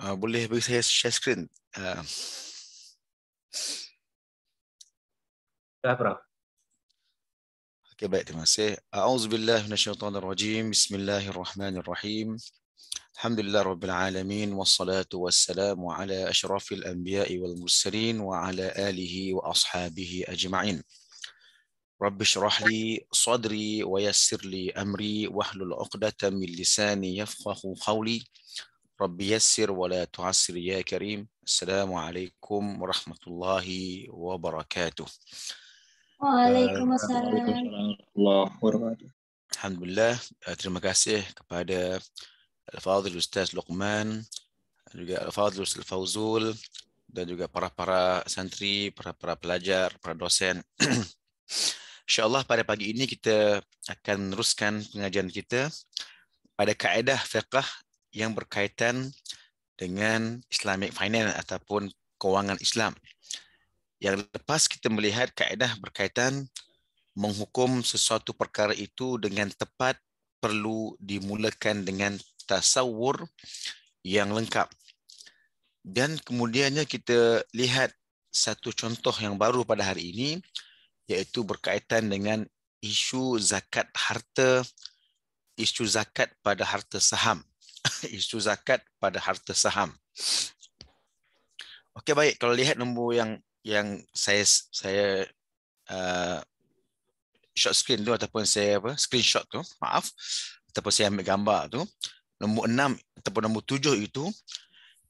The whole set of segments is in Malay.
Boleh bagi saya share screen? Ya, Prof. Okey, baik, terima kasih. A'udzubillahi minasyaitonirrajim. Bismillahirrahmanirrahim. Alhamdulillah rabbil alamin wassalatu wassalamu ala asyrafil anbiya'i wal mursalin wa ala alihi wa ashabihi ajma'in. Rabbi shrah li sadri wa yassir li amri wahlul 'uqdatam min lisani yafqahu qawli. Rabbi yassir wa la tu'assir ya karim. Assalamualaikum warahmatullahi wabarakatuh. Waalaikumsalam. Waalaikumsalam warahmatullahi wabarakatuh. Alhamdulillah, terima kasih kepada Al-Fadhil Ustaz Luqman, juga Al-Fadhil Ustaz Fauzul, dan juga para santri, para pelajar, para dosen. InsyaAllah pada pagi ini kita akan meneruskan pengajian kita pada kaedah fiqh yang berkaitan dengan Islamic Finance ataupun kewangan Islam. Yang lepas kita melihat kaedah berkaitan menghukum sesuatu perkara itu dengan tepat perlu dimulakan dengan tasawur yang lengkap. Dan kemudiannya kita lihat satu contoh yang baru pada hari ini, iaitu berkaitan dengan isu zakat harta, isu zakat pada harta saham. Isu zakat pada harta saham. Okey, baik, kalau lihat nombor yang saya short screen tu ataupun saya screenshot tu, maaf, ataupun saya ambil gambar tu, nombor 6 ataupun nombor 7 itu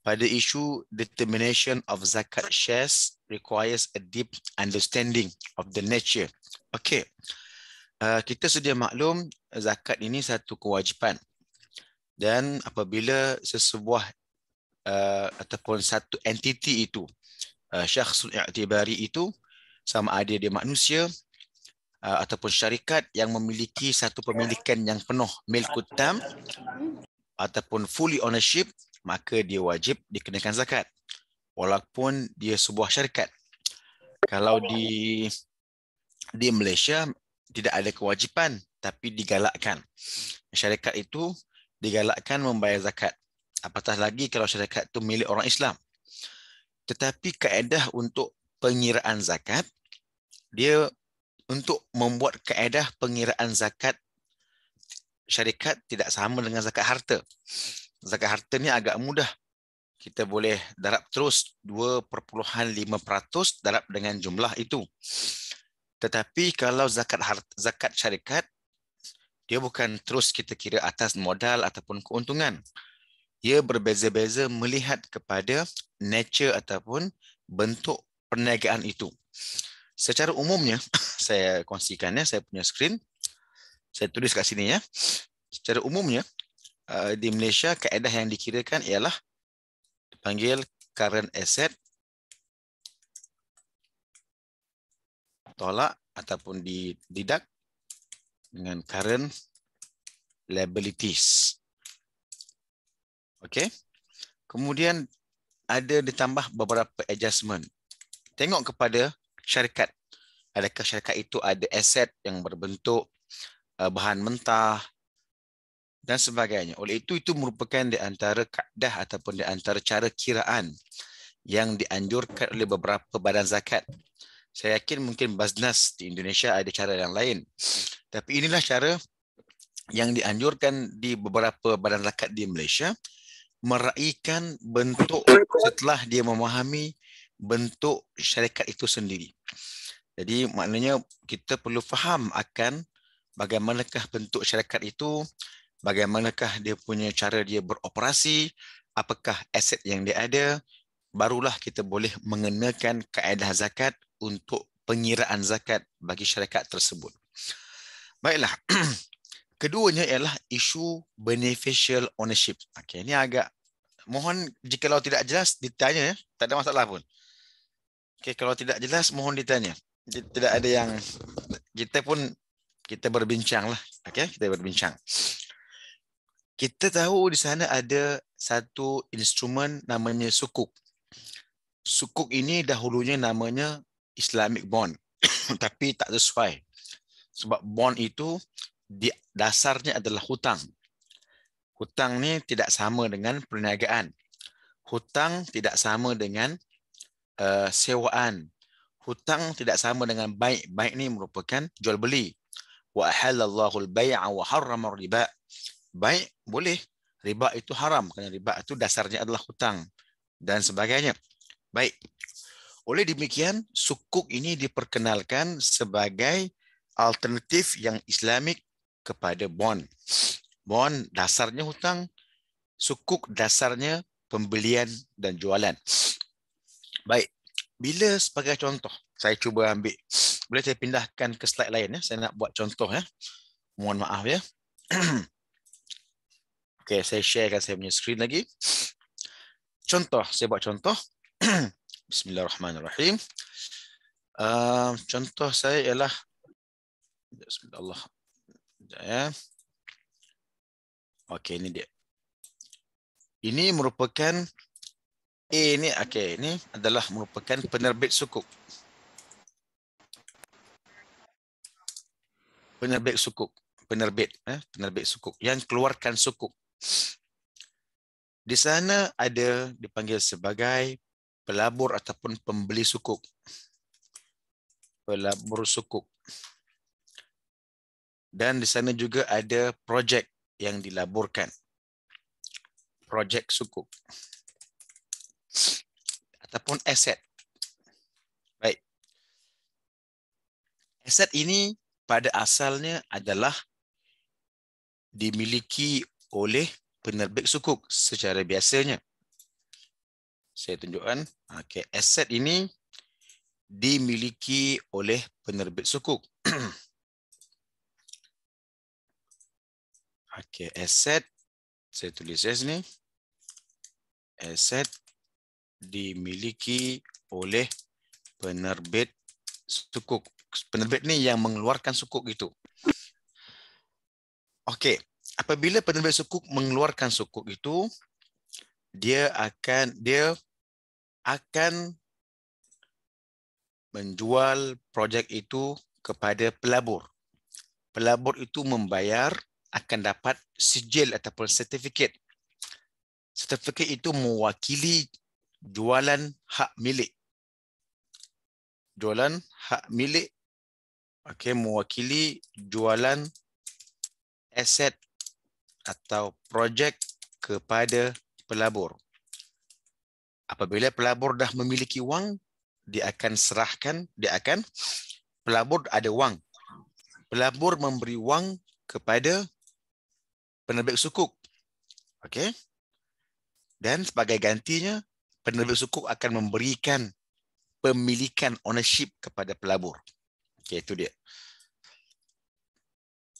pada isu determination of zakat shares requires a deep understanding of the nature. Okey. Kita sedia maklum zakat ini satu kewajipan. Dan apabila sesebuah ataupun satu entiti itu, syakhsul i'tibari itu, sama ada dia manusia ataupun syarikat yang memiliki satu pemilikan yang penuh, milkut tam ataupun fully ownership, maka dia wajib dikenakan zakat walaupun dia sebuah syarikat. Kalau di Malaysia tidak ada kewajipan tapi digalakkan. Syarikat itu digalakkan membayar zakat. Apatah lagi kalau syarikat itu milik orang Islam. Tetapi kaedah untuk pengiraan zakat, dia untuk membuat kaedah pengiraan zakat syarikat tidak sama dengan zakat harta. Zakat harta ni agak mudah. Kita boleh darab terus 2.5% darab dengan jumlah itu. Tetapi kalau zakat syarikat, dia bukan terus kita kira atas modal ataupun keuntungan. Ia berbeza-beza melihat kepada nature ataupun bentuk perniagaan itu. Secara umumnya, saya kongsikan ya, saya punya skrin. Saya tulis kat sini ya. Secara umumnya, di Malaysia, kaedah yang dikirakan ialah dipanggil current asset tolak ataupun dideduct dengan current liabilities. Okey. Kemudian ada ditambah beberapa adjustment. Tengok kepada syarikat. Adakah syarikat itu ada aset yang berbentuk bahan mentah dan sebagainya. Oleh itu merupakan di antara kaedah ataupun di antara cara kiraan yang dianjurkan oleh beberapa badan zakat. Saya yakin mungkin Basnas di Indonesia ada cara yang lain. Tapi inilah cara yang dianjurkan di beberapa badan zakat di Malaysia, meraihkan bentuk setelah dia memahami bentuk syarikat itu sendiri. Jadi maknanya kita perlu faham akan bagaimanakah bentuk syarikat itu, bagaimanakah dia punya cara dia beroperasi, apakah aset yang dia ada, barulah kita boleh mengenakan kaedah zakat untuk pengiraan zakat bagi syarikat tersebut. Baiklah. Keduanya ialah isu beneficial ownership. Okey, ini agak mohon jikalau tidak jelas ditanya ya, tak ada masalah pun. Okey, kalau tidak jelas mohon ditanya. Tidak ada yang kita berbincang lah. Okey, kita berbincang. Kita tahu di sana ada satu instrumen namanya sukuk. Sukuk ini dahulunya namanya Islamic bond. Tapi tak sesuai. Sebab bond itu dasarnya adalah hutang. Hutang ni tidak sama dengan perniagaan. Hutang tidak sama dengan sewaan. Hutang tidak sama dengan baik. Baik ni merupakan jual beli. Wa ahallallahu al-bai'a wa harrama riba. Baik boleh, riba itu haram kerana riba itu dasarnya adalah hutang dan sebagainya. Baik. Oleh demikian, sukuk ini diperkenalkan sebagai alternatif yang Islamik kepada bond. Bond dasarnya hutang, sukuk dasarnya pembelian dan jualan. Baik, bila sebagai contoh, saya cuba ambil, boleh saya pindahkan ke slide lain ya. Saya nak buat contoh ya. Mohon maaf ya. Okey, saya sharekan saya punya skrin lagi. Contoh, saya buat contoh. Bismillahirrahmanirrahim. Contoh saya ialah Bismillah. Ya. Okey, ini dia. Ini merupakan ini okey, ini adalah merupakan penerbit sukuk. Penerbit sukuk, penerbit sukuk yang keluarkan sukuk. Di sana ada dipanggil sebagai pelabur ataupun pembeli sukuk. Pelabur sukuk. Dan di sana juga ada projek yang dilaburkan. Projek sukuk. Ataupun aset. Baik. Aset ini pada asalnya adalah dimiliki oleh penerbit sukuk secara biasanya. Saya tunjukkan. Okey, aset ini dimiliki oleh penerbit sukuk. Okey, aset saya tulis di sini. Aset dimiliki oleh penerbit sukuk. Penerbit ni yang mengeluarkan sukuk itu. Okey, apabila penerbit sukuk mengeluarkan sukuk itu, dia akan menjual projek itu kepada pelabur. Pelabur itu membayar, akan dapat sijil ataupun sertifikat. Sertifikat itu mewakili jualan hak milik. Jualan hak milik. Okey, mewakili jualan aset atau projek kepada pelabur. Apabila pelabur dah memiliki wang, dia akan serahkan, pelabur ada wang. Pelabur memberi wang kepada penerbit sukuk. Okey. Dan sebagai gantinya, penerbit sukuk akan memberikan pemilikan ownership kepada pelabur. Okey, itu dia.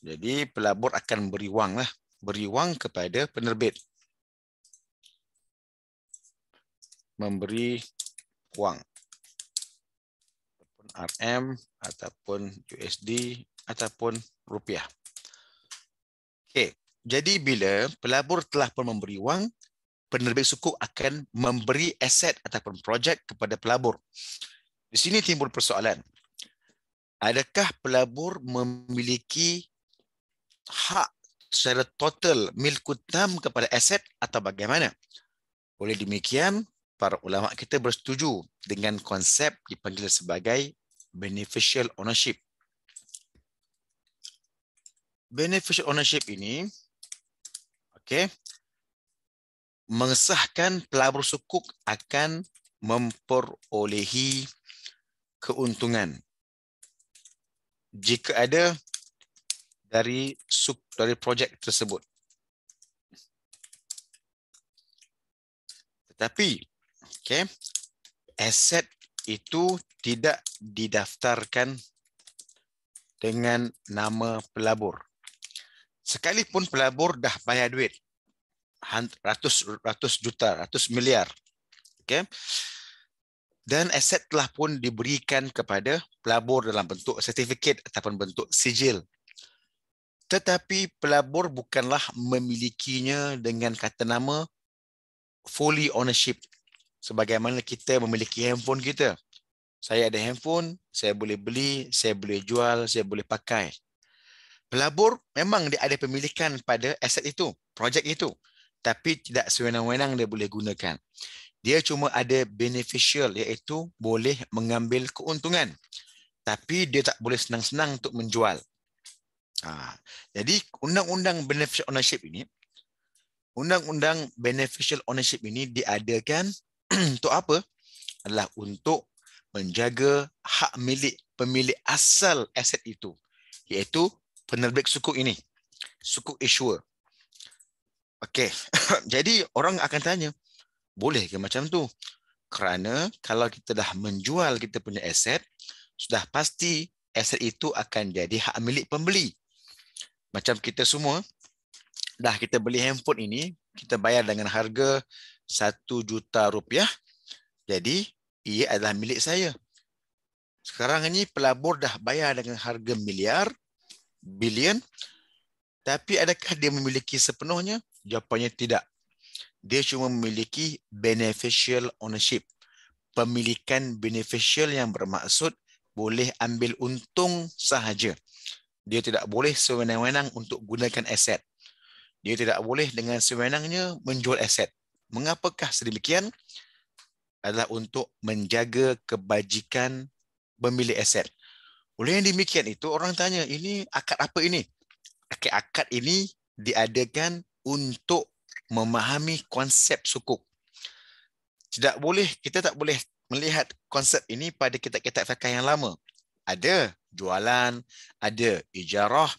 Jadi pelabur akan beri wang lah. Beri wang kepada penerbit. Memberi wang. RM ataupun USD ataupun rupiah. Okey. Jadi bila pelabur telah pun memberi wang, penerbit sukuk akan memberi aset ataupun projek kepada pelabur. Di sini timbul persoalan. Adakah pelabur memiliki hak secara total milkut tam kepada aset atau bagaimana? Oleh demikian, para ulama kita bersetuju dengan konsep dipanggil sebagai beneficial ownership. Beneficial ownership ini okey, mengesahkan pelabur sukuk akan memperolehi keuntungan jika ada dari projek tersebut. Tetapi okey, aset itu tidak didaftarkan dengan nama pelabur. Sekalipun pelabur dah bayar duit ratus juta, ratus miliar. Okey. Dan aset telah pun diberikan kepada pelabur dalam bentuk sertifikat ataupun bentuk sijil. Tetapi pelabur bukanlah memilikinya dengan kata nama fully ownership. Sebagaimana kita memiliki handphone kita. Saya ada handphone, saya boleh beli, saya boleh jual, saya boleh pakai. Pelabur memang dia ada pemilikan pada aset itu, projek itu. tapi tidak sewenang-wenang dia boleh gunakan. Dia cuma ada beneficial, iaitu boleh mengambil keuntungan. Tapi dia tak boleh senang-senang untuk menjual. Jadi undang-undang beneficial ownership ini diadakan untuk apa? Adalah untuk menjaga hak milik pemilik asal aset itu, iaitu penerbit sukuk ini, sukuk issuer. Okey. Jadi orang akan tanya, boleh ke macam tu? Kerana kalau kita dah menjual kita punya aset, sudah pasti aset itu akan jadi hak milik pembeli. Macam kita semua, dah kita beli handphone ini, kita bayar dengan harga RM1 juta. Jadi, ia adalah milik saya. Sekarang ini pelabur dah bayar dengan harga miliar, bilion, tapi adakah dia memiliki sepenuhnya? Jawapannya tidak. Dia cuma memiliki beneficial ownership. Pemilikan beneficial yang bermaksud boleh ambil untung sahaja. Dia tidak boleh sewenang-wenang untuk gunakan aset. Dia tidak boleh dengan sewenangnya menjual aset. Mengapakah sedemikian? Adalah untuk menjaga kebajikan pemilik aset. Oleh yang demikian itu, orang tanya, ini akad apa ini? Akad ini diadakan untuk memahami konsep sukuk. Kita tak boleh melihat konsep ini pada kitab-kitab fiqh yang lama. Ada jualan, ada ijarah,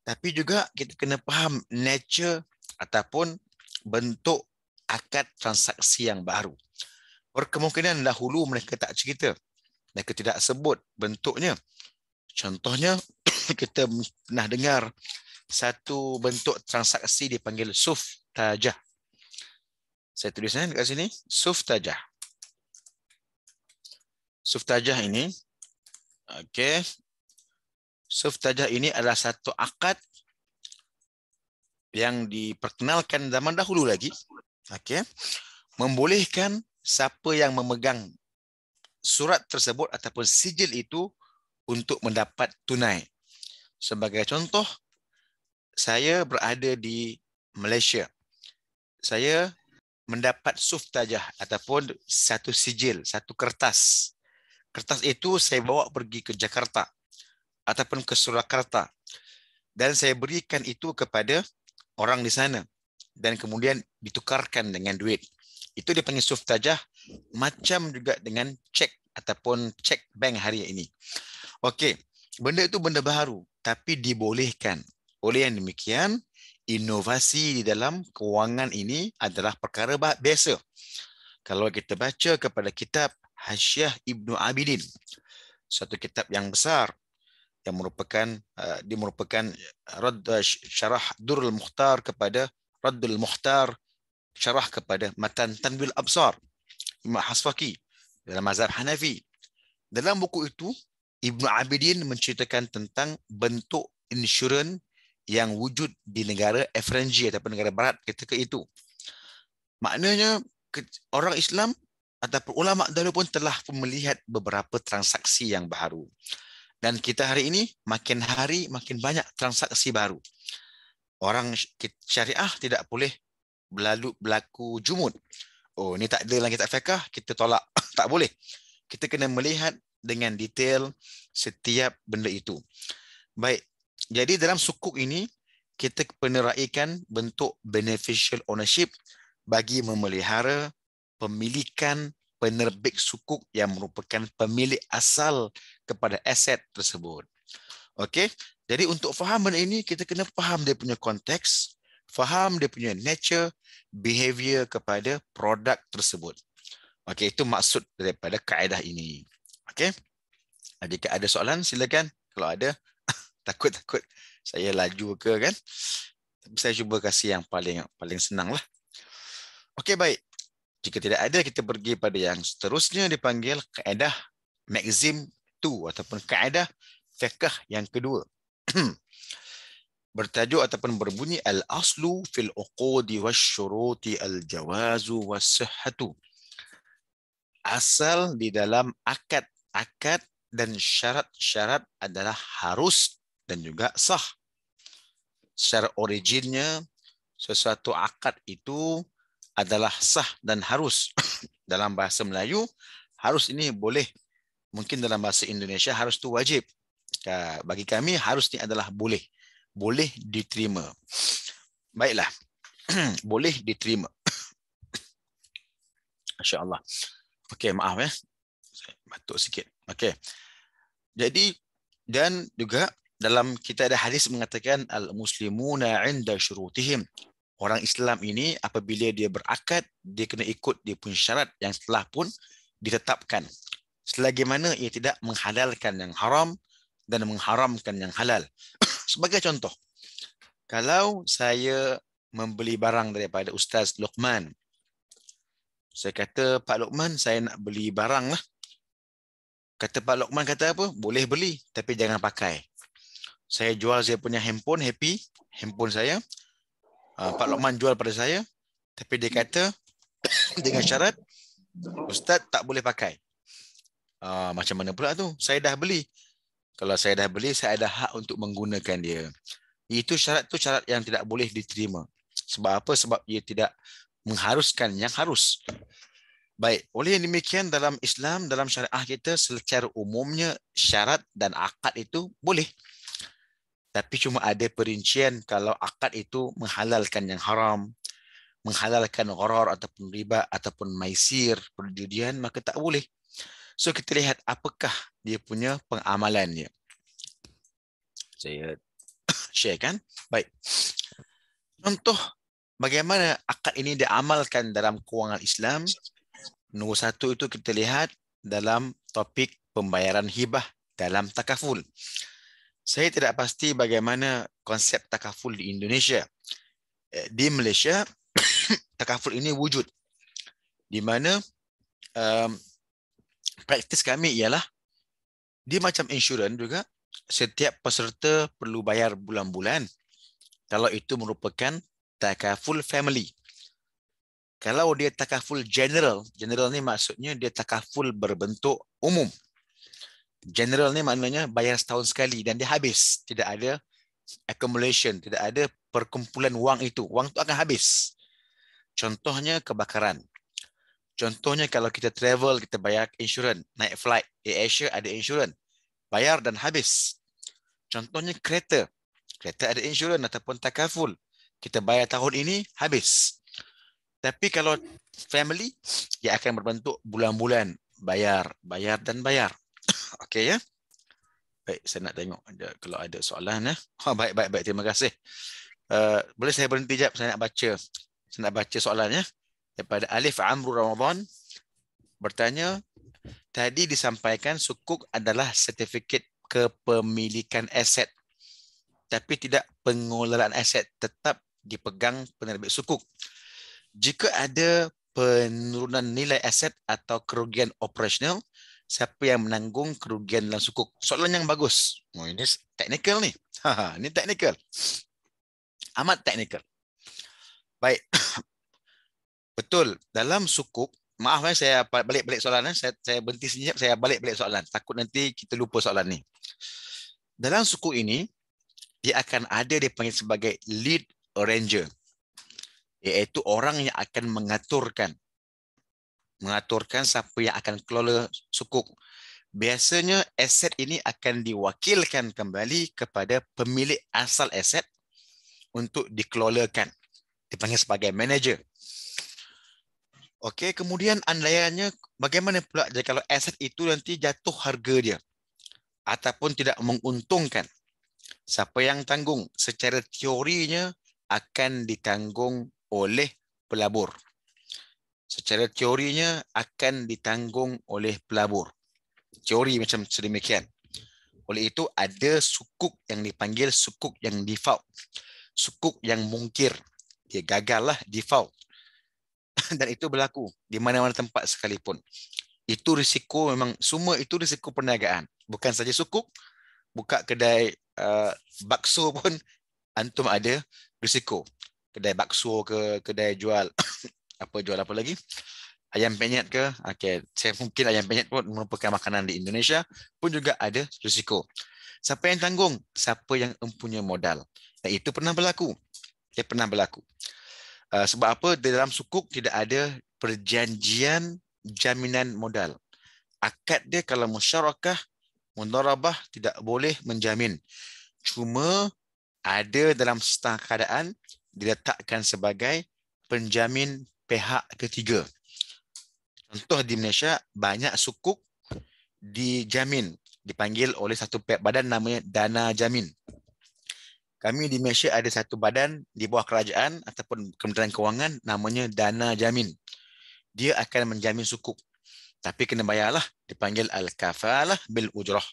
tapi juga kita kena faham nature ataupun bentuk akad transaksi yang baru. Berkemungkinan dahulu mereka tak cerita, mereka tidak sebut bentuknya. Contohnya, kita pernah dengar satu bentuk transaksi dipanggil suftajah. Saya tuliskan dekat sini, suftajah. Suftajah ini, okey. Suftajah ini adalah satu akad yang diperkenalkan zaman dahulu lagi, okey, membolehkan siapa yang memegang surat tersebut ataupun sijil itu untuk mendapat tunai. Sebagai contoh, saya berada di Malaysia. Saya mendapat suftajah ataupun satu sijil, satu kertas. Kertas itu saya bawa pergi ke Jakarta ataupun ke Surakarta dan saya berikan itu kepada orang di sana dan kemudian ditukarkan dengan duit. Itu dipanggil suftajah, macam juga dengan cek ataupun cek bank hari ini. Okey, benda itu benda baru tapi dibolehkan. Oleh yang demikian, inovasi di dalam kewangan ini adalah perkara biasa. Kalau kita baca kepada kitab Hasyiah Ibnu Abidin, satu kitab yang besar yang merupakan syarah Durrul Mukhtar kepada Raddul Mukhtar, syarah kepada Matan Tanwil Absar Imam Hasfaqi dalam mazhab Hanafi. Dalam buku itu, Ibnu Abidin menceritakan tentang bentuk insurans yang wujud di negara FRNG ataupun negara barat ketika itu. Maknanya orang Islam ataupun ulama dahulu pun telah melihat beberapa transaksi yang baru. Dan kita hari ini makin hari makin banyak transaksi baru. Orang syariah tidak boleh berlaku jumud. Oh, ni tak ada dalam kitab fiqh, kita tolak. Tak boleh. Kita kena melihat dengan detail setiap benda itu. Baik. Jadi dalam sukuk ini, kita peneraihkan bentuk beneficial ownership bagi memelihara pemilikan penerbit sukuk yang merupakan pemilik asal kepada aset tersebut. Okey. Jadi untuk faham benda ini, kita kena faham dia punya konteks, faham dia punya nature, behavior kepada produk tersebut. Okey, itu maksud daripada kaedah ini. Okey. Jika ada soalan, silakan. Kalau ada, takut saya laju ke kan. Saya cuba kasih yang paling senang lah. Okey, baik. Jika tidak ada, kita pergi pada yang seterusnya dipanggil kaedah Maxim 2 ataupun kaedah fiqh yang kedua. Bertajuk ataupun berbunyi al-aslu fil uqudi wasyuruti al-jawazu was-sihhatu. Asal di dalam akad dan syarat-syarat adalah harus dan juga sah. Secara originnya, sesuatu akad itu adalah sah dan harus. Dalam bahasa Melayu, harus ini boleh. Mungkin dalam bahasa Indonesia harus itu wajib. Bagi kami harus ini adalah boleh. Boleh diterima. Baiklah. Boleh diterima. Masya Allah. Okey, maaf ya. Saya batuk sikit. Okey. Jadi, dan juga dalam kita ada hadis mengatakan al-muslimuna 'inda syurutihim. Orang Islam ini apabila dia berakad, dia kena ikut dia punya syarat yang telah pun ditetapkan. Selagi mana ia tidak menghalalkan yang haram dan mengharamkan yang halal. Sebagai contoh, kalau saya membeli barang daripada Ustaz Luqman, saya kata, Pak Luqman, saya nak beli barang lah. Kata Pak Luqman kata apa? Boleh beli, tapi jangan pakai. Saya jual saya punya handphone, happy, handphone saya. Pak Luqman jual pada saya, tapi dia kata dengan syarat, Ustaz tak boleh pakai. Macam mana pula tu? Saya dah beli. Kalau saya dah beli, saya ada hak untuk menggunakan dia. Itu syarat tu syarat yang tidak boleh diterima. Sebab apa? Sebab ia tidak mengharuskan yang harus. Baik, oleh demikian dalam Islam, dalam syariah kita secara umumnya syarat dan akad itu boleh. Tapi cuma ada perincian kalau akad itu menghalalkan yang haram, menghalalkan gharar ataupun riba ataupun maisir, perjudian, maka tak boleh. So kita lihat apakah dia punya pengamalannya. Saya sharekan. Baik. Contoh bagaimana akad ini diamalkan dalam kewangan Islam. Nombor satu itu kita lihat dalam topik pembayaran hibah dalam takaful. Saya tidak pasti bagaimana konsep takaful di Indonesia. Di Malaysia, takaful ini wujud. Di mana praktis kami ialah dia macam insurans juga. Setiap peserta perlu bayar bulan-bulan. Kalau itu merupakan takaful family. Kalau dia takaful general, general ni maksudnya dia takaful berbentuk umum. General ni maknanya bayar setahun sekali dan dia habis. Tidak ada accumulation, tidak ada perkumpulan wang itu. Wang itu akan habis. Contohnya kebakaran. Contohnya kalau kita travel, kita bayar insurans. Naik flight, AirAsia ada insurans. Bayar dan habis. Contohnya kereta. Kereta ada insurans ataupun takaful. Kita bayar tahun ini, habis. Tapi kalau family, dia akan berbentuk bulan-bulan. Bayar, bayar dan bayar. Okey ya? Baik, saya nak tengok kalau ada soalan. Baik. Terima kasih. Boleh saya berhenti sekejap? Saya nak baca. Saya nak baca soalannya. Daripada Alif Amru Ramadan. Bertanya, tadi disampaikan sukuk adalah sertifikat kepemilikan aset. Tapi tidak pengelolaan aset. Tetap dipegang penerbit sukuk. Jika ada penurunan nilai aset atau kerugian operasional, siapa yang menanggung kerugian dalam sukuk? Soalan yang bagus. Ini teknikal ni. Ini teknikal. Amat teknikal. Baik. Betul. Dalam sukuk, maaf saya balik soalan. Saya berhenti sekejap, saya balik soalan. Takut nanti kita lupa soalan ni. Dalam sukuk ini, dia akan ada dipanggil sebagai lead arranger. Iaitu orang yang akan mengaturkan siapa yang akan kelola sukuk. Biasanya aset ini akan diwakilkan kembali kepada pemilik asal aset untuk dikelolakan. Dipanggil sebagai manager. Okey, kemudian andaiannya bagaimana pula kalau aset itu nanti jatuh harga dia ataupun tidak menguntungkan? Siapa yang tanggung? Secara teorinya akan ditanggung oleh pelabur. Secara teorinya akan ditanggung oleh pelabur. Teori macam sedemikian. Oleh itu ada sukuk yang dipanggil sukuk yang default. Sukuk yang mungkir. Dia gagal lah default. Dan itu berlaku di mana-mana tempat sekalipun. Itu risiko memang, semua itu risiko perniagaan. Bukan saja sukuk, buka kedai bakso pun antum ada risiko. Kedai bakso ke, kedai jual apa lagi? Ayam penyet ke? Okey, saya mungkin ayam penyet pun merupakan makanan di Indonesia pun juga ada risiko. Siapa yang tanggung? Siapa yang mempunyai modal. Dan itu pernah berlaku. Dia pernah berlaku. Sebab apa? Di dalam sukuk tidak ada perjanjian jaminan modal. Akad dia kalau musyarakah, mudharabah tidak boleh menjamin. Cuma ada dalam setengah keadaan diletakkan sebagai penjamin pihak ketiga. Contoh di Malaysia, banyak sukuk dijamin, dipanggil oleh satu badan namanya Dana Jamin. Kami di Malaysia ada satu badan di bawah kerajaan ataupun Kementerian Kewangan namanya Dana Jamin. Dia akan menjamin sukuk. Tapi kena bayarlah, dipanggil Al-Kafalah Bil Ujrah.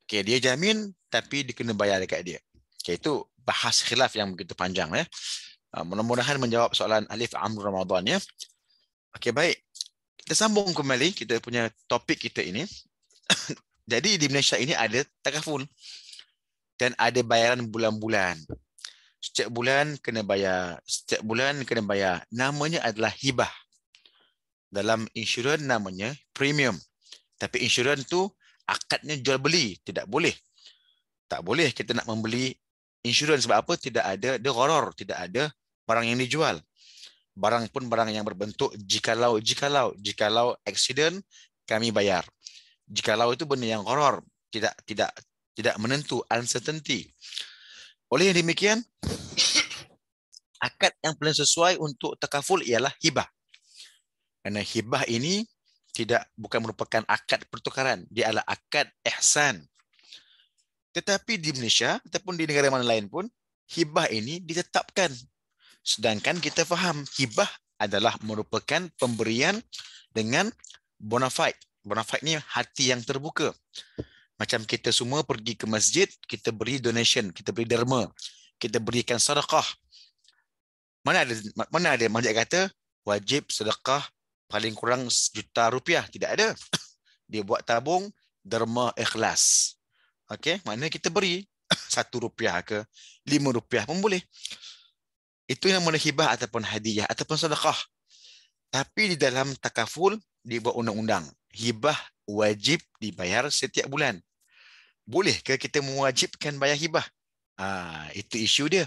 Okay, dia jamin tapi dia kena bayar dekat dia. Okay, itu bahas khilaf yang begitu panjang ya. Mudah-mudahan menjawab soalan Alif Amr Ramadan ya. Okey, baik. Kita sambung kembali kita punya topik kita ini. Jadi di Malaysia ini ada takaful dan ada bayaran bulan-bulan. Setiap bulan kena bayar, setiap bulan kena bayar. Namanya adalah hibah. Dalam insurans namanya premium. Tapi insurans tu akadnya jual beli, tidak boleh. Tak boleh kita nak membeli insurans sebab apa? Tidak ada gharar, tidak ada barang yang dijual. Barang pun barang yang berbentuk jikalau accident kami bayar. Jikalau itu benda yang gharar, tidak menentu, uncertainty. Oleh yang demikian, akad yang paling sesuai untuk takaful ialah hibah. Kerana hibah ini bukan merupakan akad pertukaran, dia adalah akad ihsan. Tetapi di Malaysia ataupun di negara mana lain pun, hibah ini ditetapkan. Sedangkan kita faham, hibah adalah merupakan pemberian dengan bona fide. Bona fide ni hati yang terbuka. Macam kita semua pergi ke masjid, kita beri donation, kita beri derma, kita berikan sedekah. Mana ada mazhab kata wajib sedekah paling kurang RM1 juta? Tidak ada. Dia buat tabung derma ikhlas. Okey, maknanya kita beri RM1 ke RM5 pun boleh. Itu yang namanya hibah ataupun hadiah ataupun sedekah. Tapi di dalam takaful dibuat undang-undang. Hibah wajib dibayar setiap bulan. Bolehkah kita mewajibkan bayar hibah? Itu isu dia.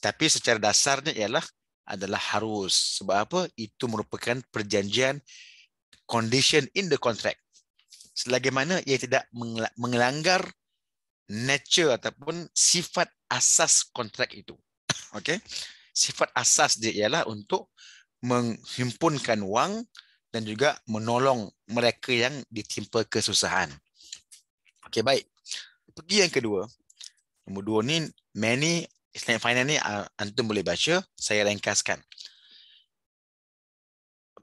Tapi secara dasarnya adalah harus. Sebab apa? Itu merupakan perjanjian, condition in the contract. Selagi mana ia tidak melanggar nature ataupun sifat asas kontrak itu. Okey. Sifat asas dia ialah untuk menghimpunkan wang dan juga menolong mereka yang ditimpa kesusahan. Okey, baik. Pergi yang kedua. Nombor 2 ni, many Islamic finance ni antum boleh baca, saya ringkaskan.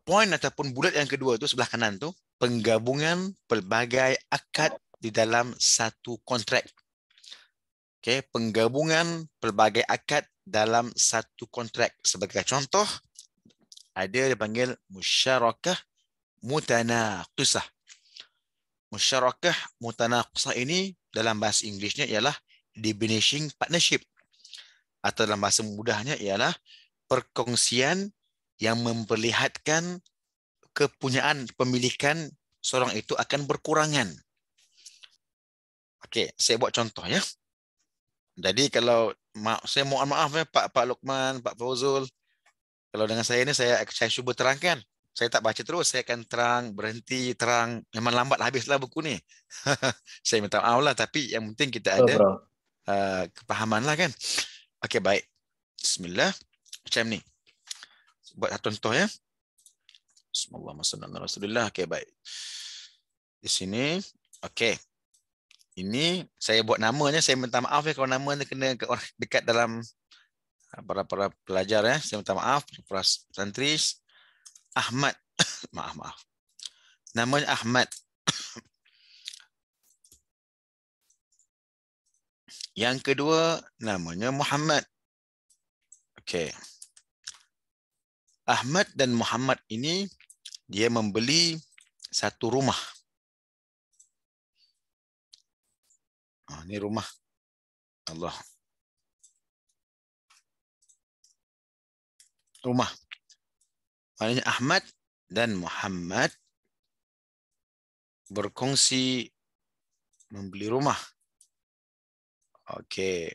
Poin ataupun bulat yang kedua tu sebelah kanan tu, penggabungan pelbagai akad di dalam satu kontrak. Okey, penggabungan pelbagai akad dalam satu kontrak. Sebagai contoh, ada dipanggil musyarakah mutanaqisah. Musyarakah mutanaqisah ini dalam bahasa Inggerisnya ialah diminishing partnership. Atau dalam bahasa mudahnya ialah perkongsian yang memperlihatkan kepunyaan pemilikan seorang itu akan berkurangan. Okey, saya buat contoh ya. Jadi kalau saya mohon maaf ya Pak Luqman, Pak Fauzul. Kalau dengan saya ni saya cuba terangkan. Saya tak baca terus, saya akan terang, berhenti, terang. Memang lambat habislah buku ni. Saya minta maaf lah, tapi yang penting kita ada kepahaman lah kan. Okey, baik. Bismillah. Macam ni. Buat satu contoh ya. Bismillahirrahmanirrahim. Okey, baik. Di sini, okey. Ini saya buat namanya, saya minta maaf ya kalau nama ni kena dekat dalam para pelajar ya. Saya minta maaf para santri. Ahmad. maaf. Namanya Ahmad. Yang kedua namanya Muhammad. Okey. Ahmad dan Muhammad ini dia membeli satu rumah. Ini rumah. Allah. Rumah. Maknanya Ahmad dan Muhammad berkongsi membeli rumah. Okey.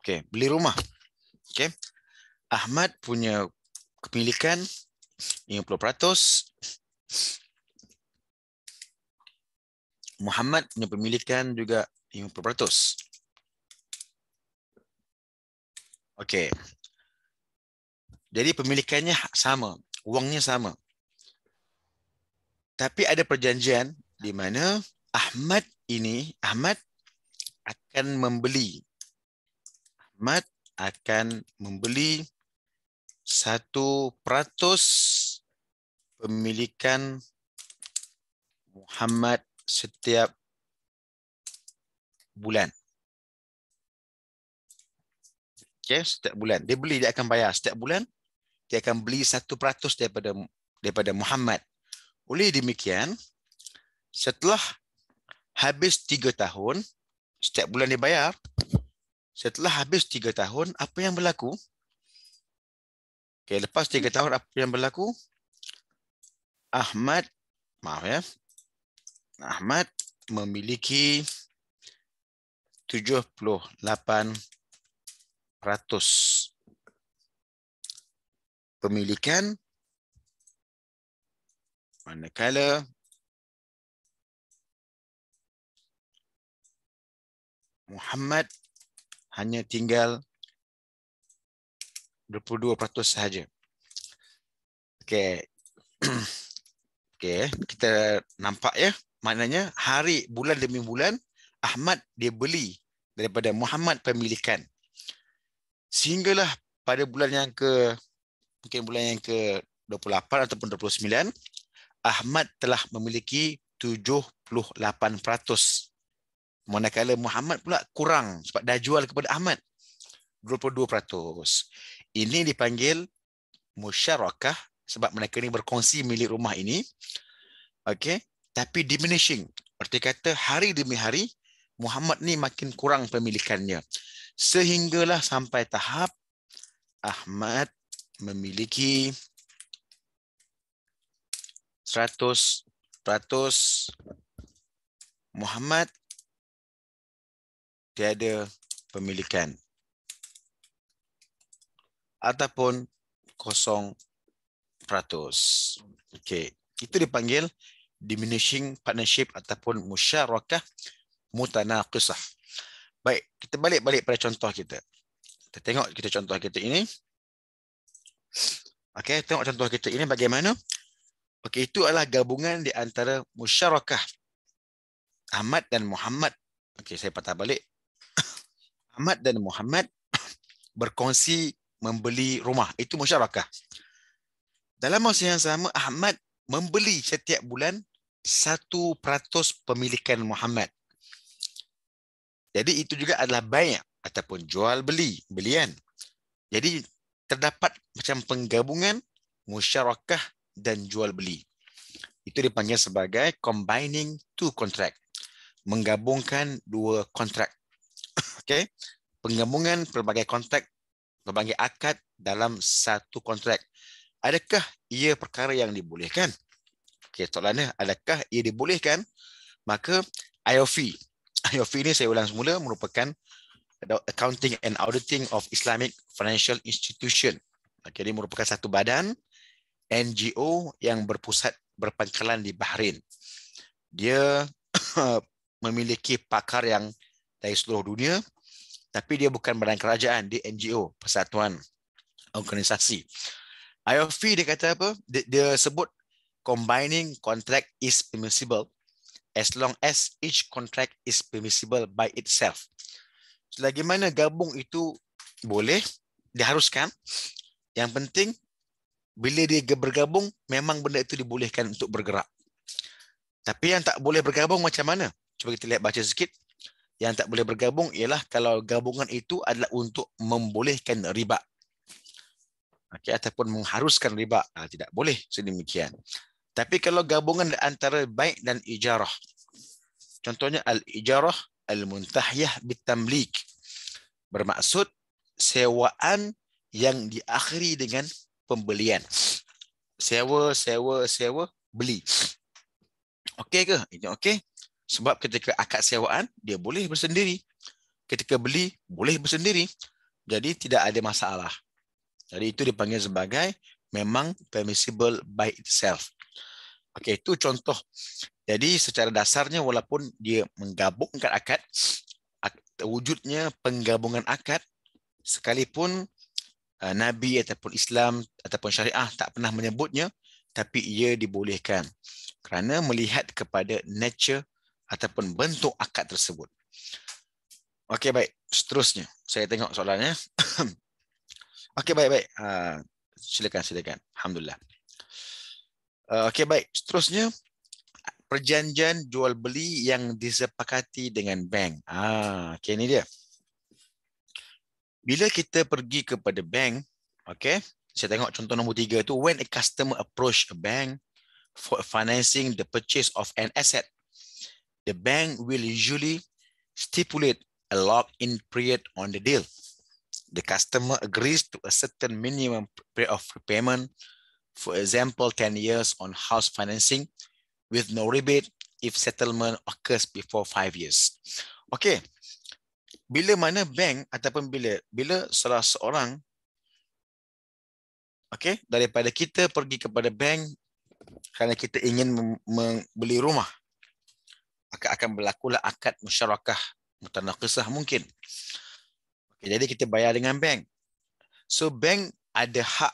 Okey, beli rumah. Okey. Ahmad punya kepemilikan 50%. Muhammad punya pemilikan juga 50%. Okey. Jadi pemilikannya sama, wangnya sama. Tapi ada perjanjian di mana Ahmad akan membeli. Ahmad akan membeli 1% pemilikan Muhammad setiap bulan. Okay, setiap bulan. Dia beli, dia akan bayar. Setiap bulan, dia akan beli 1% daripada Muhammad. Oleh demikian, setelah habis 3 tahun, setiap bulan dia bayar. Setelah habis 3 tahun, apa yang berlaku? Okay, lepas 3 tahun, apa yang berlaku? Ahmad memiliki 78% pemilikan, manakala Muhammad hanya tinggal 22% sahaja. Okey. Okey, kita nampak ya, maknanya bulan demi bulan Ahmad dia beli daripada Muhammad pemilikan. Sehinggalah pada mungkin bulan yang ke 28 ataupun 29, Ahmad telah memiliki 78%. Manakala Muhammad pula kurang sebab dah jual kepada Ahmad 22%. Ini dipanggil musyarakah sebab mereka ni berkongsi milik rumah ini. Okey, tapi diminishing. Arti kata hari demi hari Muhammad ni makin kurang pemilikannya. Sehinggalah sampai tahap Ahmad memiliki 100%, Muhammad tiada pemilikan ataupun 0%. Okey, itu dipanggil diminishing partnership ataupun musyarakah mutanaqisah. Baik, kita balik pada contoh kita. Kita tengok contoh kita ini. Okey, tengok contoh kita ini bagaimana? Okey, itu adalah gabungan di antara musyarakah Ahmad dan Muhammad. Okey, saya patah balik. Ahmad dan Muhammad berkongsi membeli rumah. Itu musyarakah. Dalam masa yang sama, Ahmad membeli setiap bulan 1% pemilikan Muhammad. Jadi itu juga adalah bai' ataupun jual belian. Jadi terdapat macam penggabungan musyarakah dan jual beli. Itu dipanggil sebagai combining two contract. Menggabungkan dua kontrak. Okey. Penggabungan pelbagai kontrak, pelbagai akad dalam satu kontrak. Adakah ia perkara yang dibolehkan? Okey, soalannya, adakah ia dibolehkan? Maka IOF ini saya ulang semula merupakan Accounting and Auditing of Islamic Financial Institution. Okey, ini merupakan satu badan NGO yang berpangkalan di Bahrain. Dia memiliki pakar yang dari seluruh dunia, tapi dia bukan badan kerajaan, dia NGO, persatuan organisasi. IOF dia kata apa? Dia sebut combining contract is permissible as long as each contract is permissible by itself. Selagi mana gabung itu boleh, diharuskan. Yang penting bila dia bergabung, memang benda itu dibolehkan untuk bergerak. Tapi yang tak boleh bergabung macam mana? Cuba kita lihat baca sikit. Yang tak boleh bergabung ialah kalau gabungan itu adalah untuk membolehkan riba. Okay, ataupun mengharuskan riba. Tidak boleh sedemikian. Tapi kalau gabungan antara bai' dan ijarah. Contohnya al-ijarah al-muntahiyah bitamlik. Bermaksud sewaan yang diakhiri dengan pembelian. Sewa, beli. Okey ke? Ini okey. Sebab ketika akad sewaan, dia boleh bersendiri. Ketika beli, boleh bersendiri. Jadi tidak ada masalah. Jadi itu dipanggil sebagai memang permissible by itself. Okey, itu contoh. Jadi secara dasarnya walaupun dia menggabungkan akad, wujudnya penggabungan akad sekalipun Nabi ataupun Islam ataupun syariah tak pernah menyebutnya, tapi ia dibolehkan kerana melihat kepada nature ataupun bentuk akad tersebut. Okey, baik. Seterusnya, saya tengok soalannya. Okey, baik. Silakan. Alhamdulillah. Okey, baik. Seterusnya, perjanjian jual beli yang disepakati dengan bank. Okey, ini dia. Bila kita pergi kepada bank, okey, saya tengok contoh nombor 3 tu, when a customer approach a bank for financing the purchase of an asset, the bank will usually stipulate a lock-in period on the deal. The customer agrees to a certain minimum period of repayment, for example, 10 years on house financing with no rebate if settlement occurs before 5 years. Okey. Bila mana bank ataupun bila salah seorang daripada kita pergi kepada bank kerana kita ingin membeli rumah, akan berlakulah akad musyarakah mutanaqisah mungkin. Jadi kita bayar dengan bank. So bank ada hak,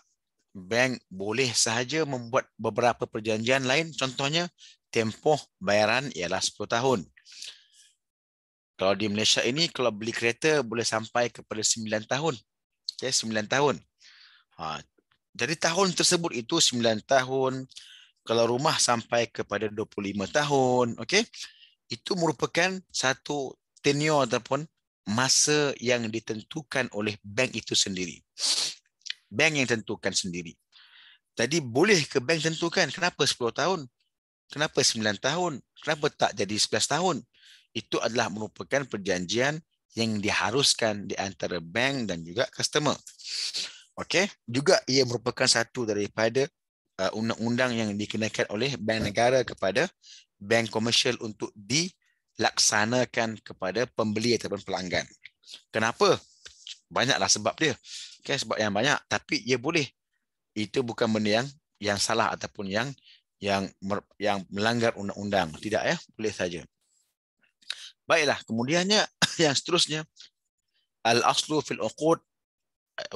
bank boleh sahaja membuat beberapa perjanjian lain, contohnya tempoh bayaran ialah 10 tahun. Kalau di Malaysia ini, kalau beli kereta boleh sampai kepada 9 tahun. 9 tahun. Jadi tahun tersebut itu 9 tahun. Kalau rumah sampai kepada 25 tahun. Itu merupakan satu tenure ataupun masa yang ditentukan oleh bank itu sendiri. Bank yang tentukan sendiri. Jadi boleh ke bank tentukan kenapa 10 tahun? Kenapa 9 tahun? Kenapa tak jadi 11 tahun? Itu adalah merupakan perjanjian yang diharuskan di antara bank dan juga customer. Juga ia merupakan satu daripada undang-undang yang dikenakan oleh bank negara kepada bank komersial untuk dilaksanakan kepada pembeli ataupun pelanggan. Kenapa? Banyaklah sebab dia. Sebab yang banyak, tapi ia boleh. Itu bukan benda yang salah ataupun yang melanggar undang-undang. Tidak, boleh saja. Baiklah, kemudiannya yang seterusnya, al-aslu fil uqud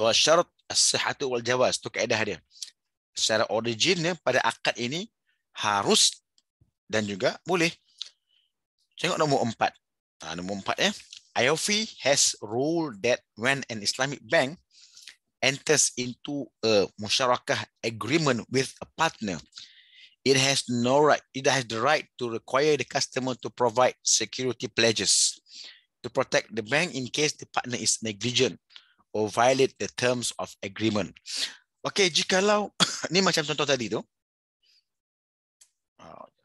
wa syarat as-sihhatu wal jawaz. Itu kaedah dia. Secara originnya pada akad ini harus dan juga boleh. Tengok nombor 4. Nombor 4 IOFI has ruled that when an Islamic bank enters into a musyarakah agreement with a partner, it has the right to require the customer to provide security pledges to protect the bank in case the partner is negligent or violate the terms of agreement. Okey, jikalau ni macam contoh tadi tu.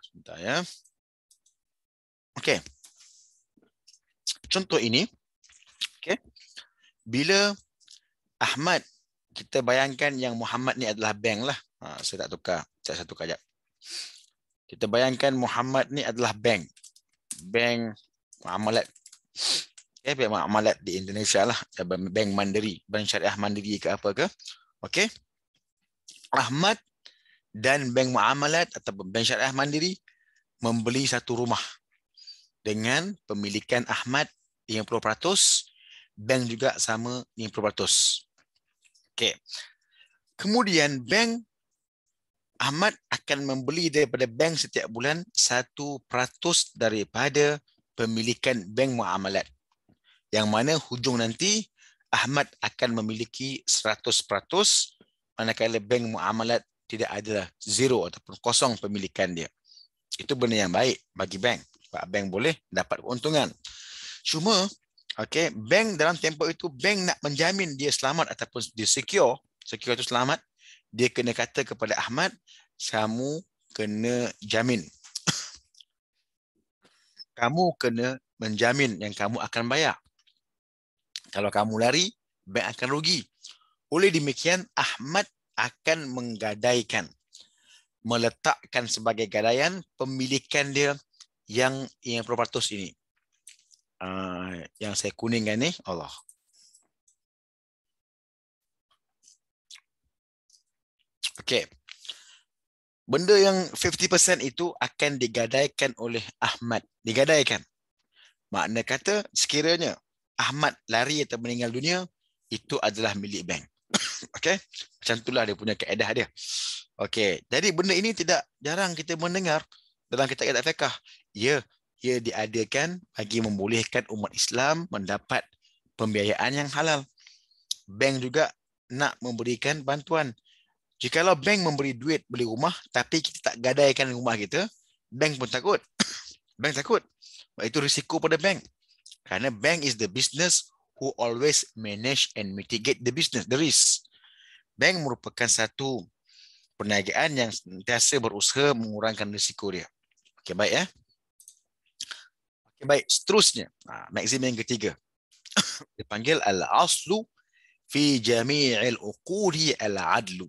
Sebentar ya. Okey. Contoh ini, bila Ahmad, kita bayangkan yang Muhammad ni adalah bank lah. Saya tak tukar. Saya tukar sekejap. Kita bayangkan Muhammad ni adalah bank. Bank Muamalat. Bank Muamalat di Indonesia lah. Bank Mandiri. Bank Syariah Mandiri ke apa ke. Ahmad dan Bank Muamalat atau Bank Syariah Mandiri membeli satu rumah dengan pemilikan Ahmad 50%, bank juga sama 50%. Kemudian bank Ahmad akan membeli daripada bank setiap bulan 1% daripada pemilikan bank muamalat. Yang mana hujung nanti Ahmad akan memiliki 100%, manakala bank muamalat tidak ada, zero ataupun kosong pemilikan dia. Itu benda yang baik bagi bank. Sebab bank boleh dapat keuntungan. Cuma, bank dalam tempoh itu, bank nak menjamin dia selamat ataupun dia secure itu selamat, dia kena kata kepada Ahmad, kamu kena jamin. Kamu kena menjamin yang kamu akan bayar. Kalau kamu lari, bank akan rugi. Oleh demikian, Ahmad akan menggadaikan, meletakkan sebagai gadaian pemilikan dia yang 50% ini. Yang saya kuningkan ni, Allah. Okey. Benda yang 50% itu akan digadaikan oleh Ahmad. Digadaikan. Makna kata sekiranya Ahmad lari atau meninggal dunia, itu adalah milik bank. Okey. Macam itulah dia punya kaedah dia. Okey. Jadi benda ini tidak jarang kita mendengar dalam kitab-kitab fiqh. Ya, ia diadakan bagi membolehkan umat Islam mendapat pembiayaan yang halal. Bank juga nak memberikan bantuan. Jikalau bank memberi duit beli rumah tapi kita tak gadaikan rumah kita, bank pun takut. Bank takut. Itu risiko pada bank. Kerana bank is the business who always manage and mitigate the business, the risk. Bank merupakan satu perniagaan yang sentiasa berusaha mengurangkan risiko dia. Okey, baik ya. Okey, baik. Seterusnya, maksim yang ketiga. Dipanggil al-aslu fi jami'il uqudi al-adlu.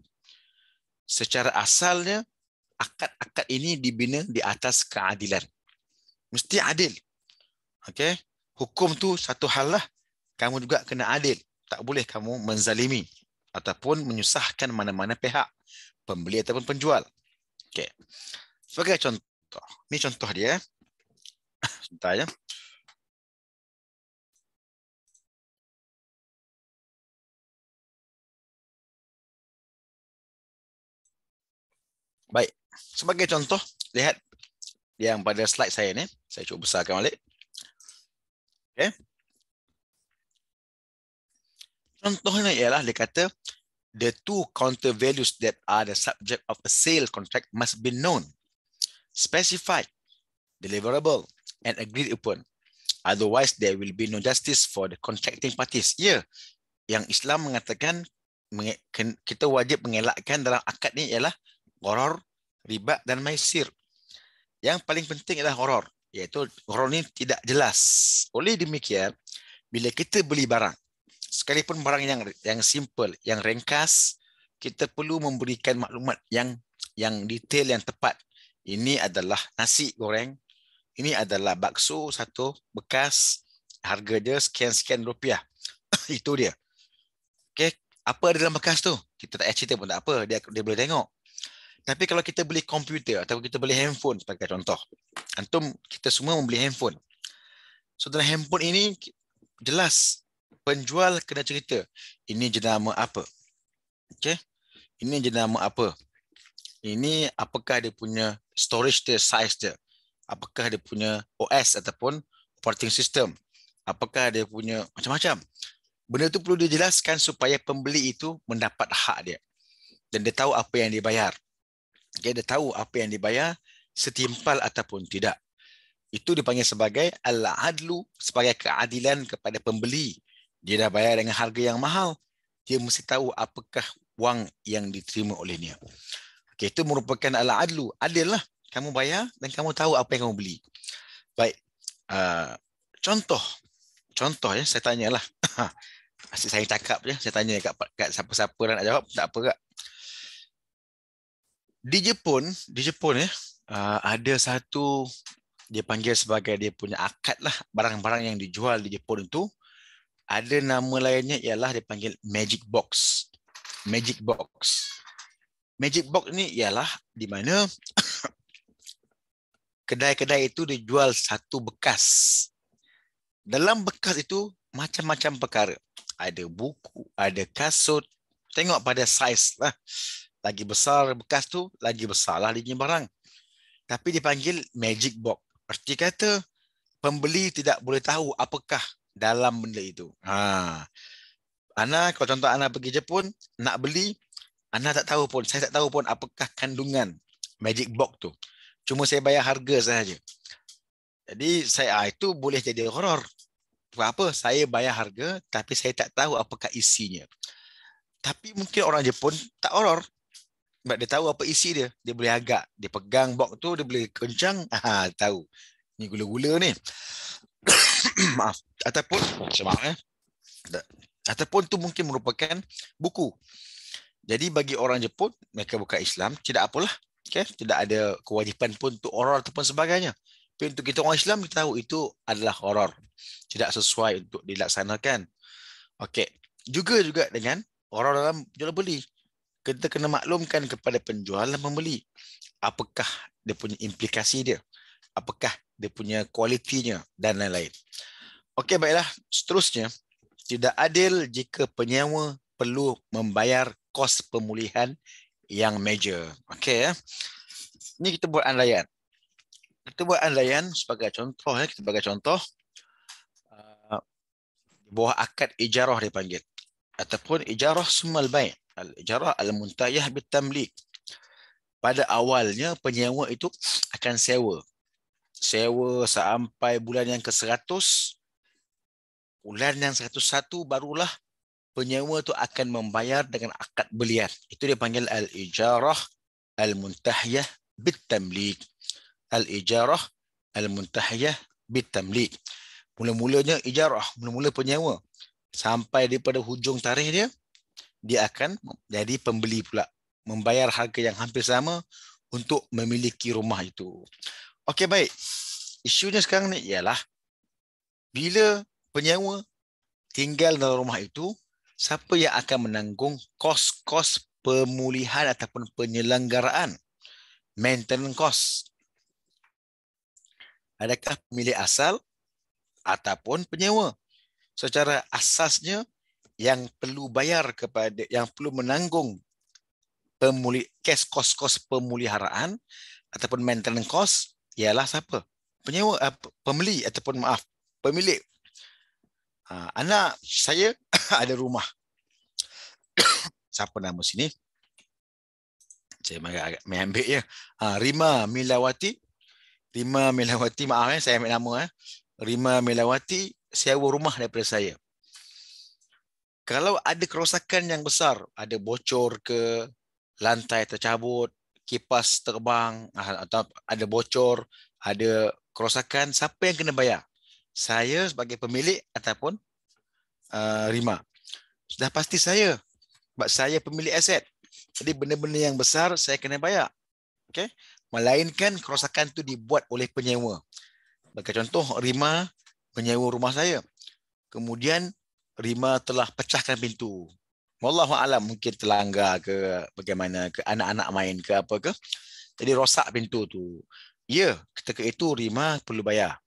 Secara asalnya, akad-akad ini dibina di atas keadilan. Mesti adil. Okey? Hukum tu satu hal lah. Kamu juga kena adil. Tak boleh kamu menzalimi ataupun menyusahkan mana-mana pihak, pembeli ataupun penjual. Okey. Sebagai contoh, ni contoh dia. Sebentar ya. Baik. Sebagai contoh, lihat yang pada slide saya ni. Saya cuba besarkan balik. Okey. Contohnya ialah dia kata, the two counter values that are the subject of a sale contract must be known, specified, deliverable, and agreed upon. Otherwise, there will be no justice for the contracting parties. Ya, yang Islam mengatakan kita wajib mengelakkan dalam akad ni ialah gharar, riba dan maisir. Yang paling penting ialah gharar, iaitu gharar ni tidak jelas. Oleh demikian, bila kita beli barang, sekalipun barang yang simple, yang ringkas, kita perlu memberikan maklumat yang detail, yang tepat. Ini adalah nasi goreng, ini adalah bakso satu bekas, harga dia sekian-sekian rupiah. Itu dia. Okay. Apa ada dalam bekas tu? Kita tak cerita pun tak apa, dia boleh tengok. Tapi kalau kita beli komputer atau kita beli handphone sebagai contoh, antum kita semua membeli handphone. So dalam handphone ini jelas penjual kena cerita ini jenama apa. Okey. Ini jenama apa. Ini apakah dia punya storage dia, size dia. Apakah dia punya OS ataupun operating system. Apakah dia punya macam-macam. Benda itu perlu dijelaskan supaya pembeli itu mendapat hak dia. Dan dia tahu apa yang dibayar. Okay, dia tahu apa yang dibayar, setimpal ataupun tidak. Itu dipanggil sebagai al-adlu, sebagai keadilan kepada pembeli. Dia dah bayar dengan harga yang mahal. Dia mesti tahu apakah wang yang diterima olehnya. Okay, itu merupakan al-adlu. Adil lah. Kamu bayar dan kamu tahu apa yang kamu beli. Baik. Contoh ya, saya tanyalah. Asyik saya cakap je, saya tanya kat siapa-siapa nak jawab, tak apa kak. Di Jepun ya, ada satu dia panggil sebagai dia punya akad lah, barang-barang yang dijual di Jepun itu ada nama lainnya ialah dipanggil magic box. Magic box. Magic box ni ialah di mana kedai-kedai itu dijual satu bekas. Dalam bekas itu macam-macam perkara. Ada buku, ada kasut. Tengok pada saiz lah. Lagi besar bekas tu, lagi besarlah dia barang. Tapi dipanggil magic box. Arti kata pembeli tidak boleh tahu apakah dalam benda itu. Ana, kalau contoh Ana pergi Jepun, nak beli, Ana tak tahu pun, saya tak tahu pun apakah kandungan magic box tu. Cuma saya bayar harga sahaja. Jadi saya itu boleh jadi horor. Apa? Saya bayar harga, tapi saya tak tahu apakah isinya. Tapi mungkin orang Jepun tak horor. Sebab dia tahu apa isi dia. Dia boleh agak. Dia pegang box tu, dia boleh kencang. Tahu. Ni gula-gula ni. Maaf. Ataupun, maaf ya. Ataupun tu mungkin merupakan buku. Jadi bagi orang Jepun, mereka bukan Islam, tidak apalah. Okay? Tidak ada kewajipan pun untuk horor ataupun sebagainya. Tapi untuk kita orang Islam, kita tahu itu adalah horor. Tidak sesuai untuk dilaksanakan. Okey. Juga dengan horor dalam jual beli. kita kena maklumkan kepada penjual dan pembeli apakah dia punya implikasi dia, apakah dia punya kualitinya dan lain-lain. Okey, baiklah. Seterusnya, tidak adil jika penyewa perlu membayar kos pemulihan yang major. Okey ya. Ini kita buat andaian. Kita buat andaian sebagai contoh ya, kita sebagai contoh di bawah akad ijarah dipanggil ataupun ijarah sumal bai', al-ijarah al-muntahiyah bitamlik. Pada awalnya penyewa itu akan sewa sampai bulan yang ke-100, bulan yang 101 barulah penyewa itu akan membayar dengan akad belian. Itu dipanggil al-ijarah al-muntahiyah bitamlik. Al-ijarah al-muntahiyah bitamlik. Mula-mulanya ijarah, mula-mula penyewa. Sampai daripada hujung tarikh dia, dia akan jadi pembeli pula. Membayar harga yang hampir sama untuk memiliki rumah itu. Okey, baik. Isunya sekarang ni ialah bila penyewa tinggal dalam rumah itu, siapa yang akan menanggung kos-kos pemulihan ataupun penyelenggaraan? Maintenance cost. Adakah pemilik asal ataupun penyewa? Secara asasnya yang perlu bayar kepada, yang perlu menanggung kos-kos pemeliharaan ataupun maintenance cost ialah siapa? Penyewa, pembeli ataupun pemilik. Anak saya ada rumah. Siapa nama sini? Saya agak ambil ya. Rima Milawati. Rima Milawati, maaf saya ambil nama. Rima Milawati sewa rumah daripada saya. Kalau ada kerosakan yang besar, ada bocor ke, lantai tercabut, kipas terbang, atau ada bocor, ada kerosakan, siapa yang kena bayar? Saya sebagai pemilik ataupun Rima? Sudah pasti saya. Sebab saya pemilik aset. Jadi benda-benda yang besar saya kena bayar. Okay? Melainkan kerosakan itu dibuat oleh penyewa. Bagi contoh, Rima menyewa rumah saya. Kemudian Rima telah pecahkan pintu. Wallahualam, mungkin terlanggar ke bagaimana, ke anak-anak main ke apa ke. Jadi rosak pintu tu. Ya, ketika itu Rima perlu bayar.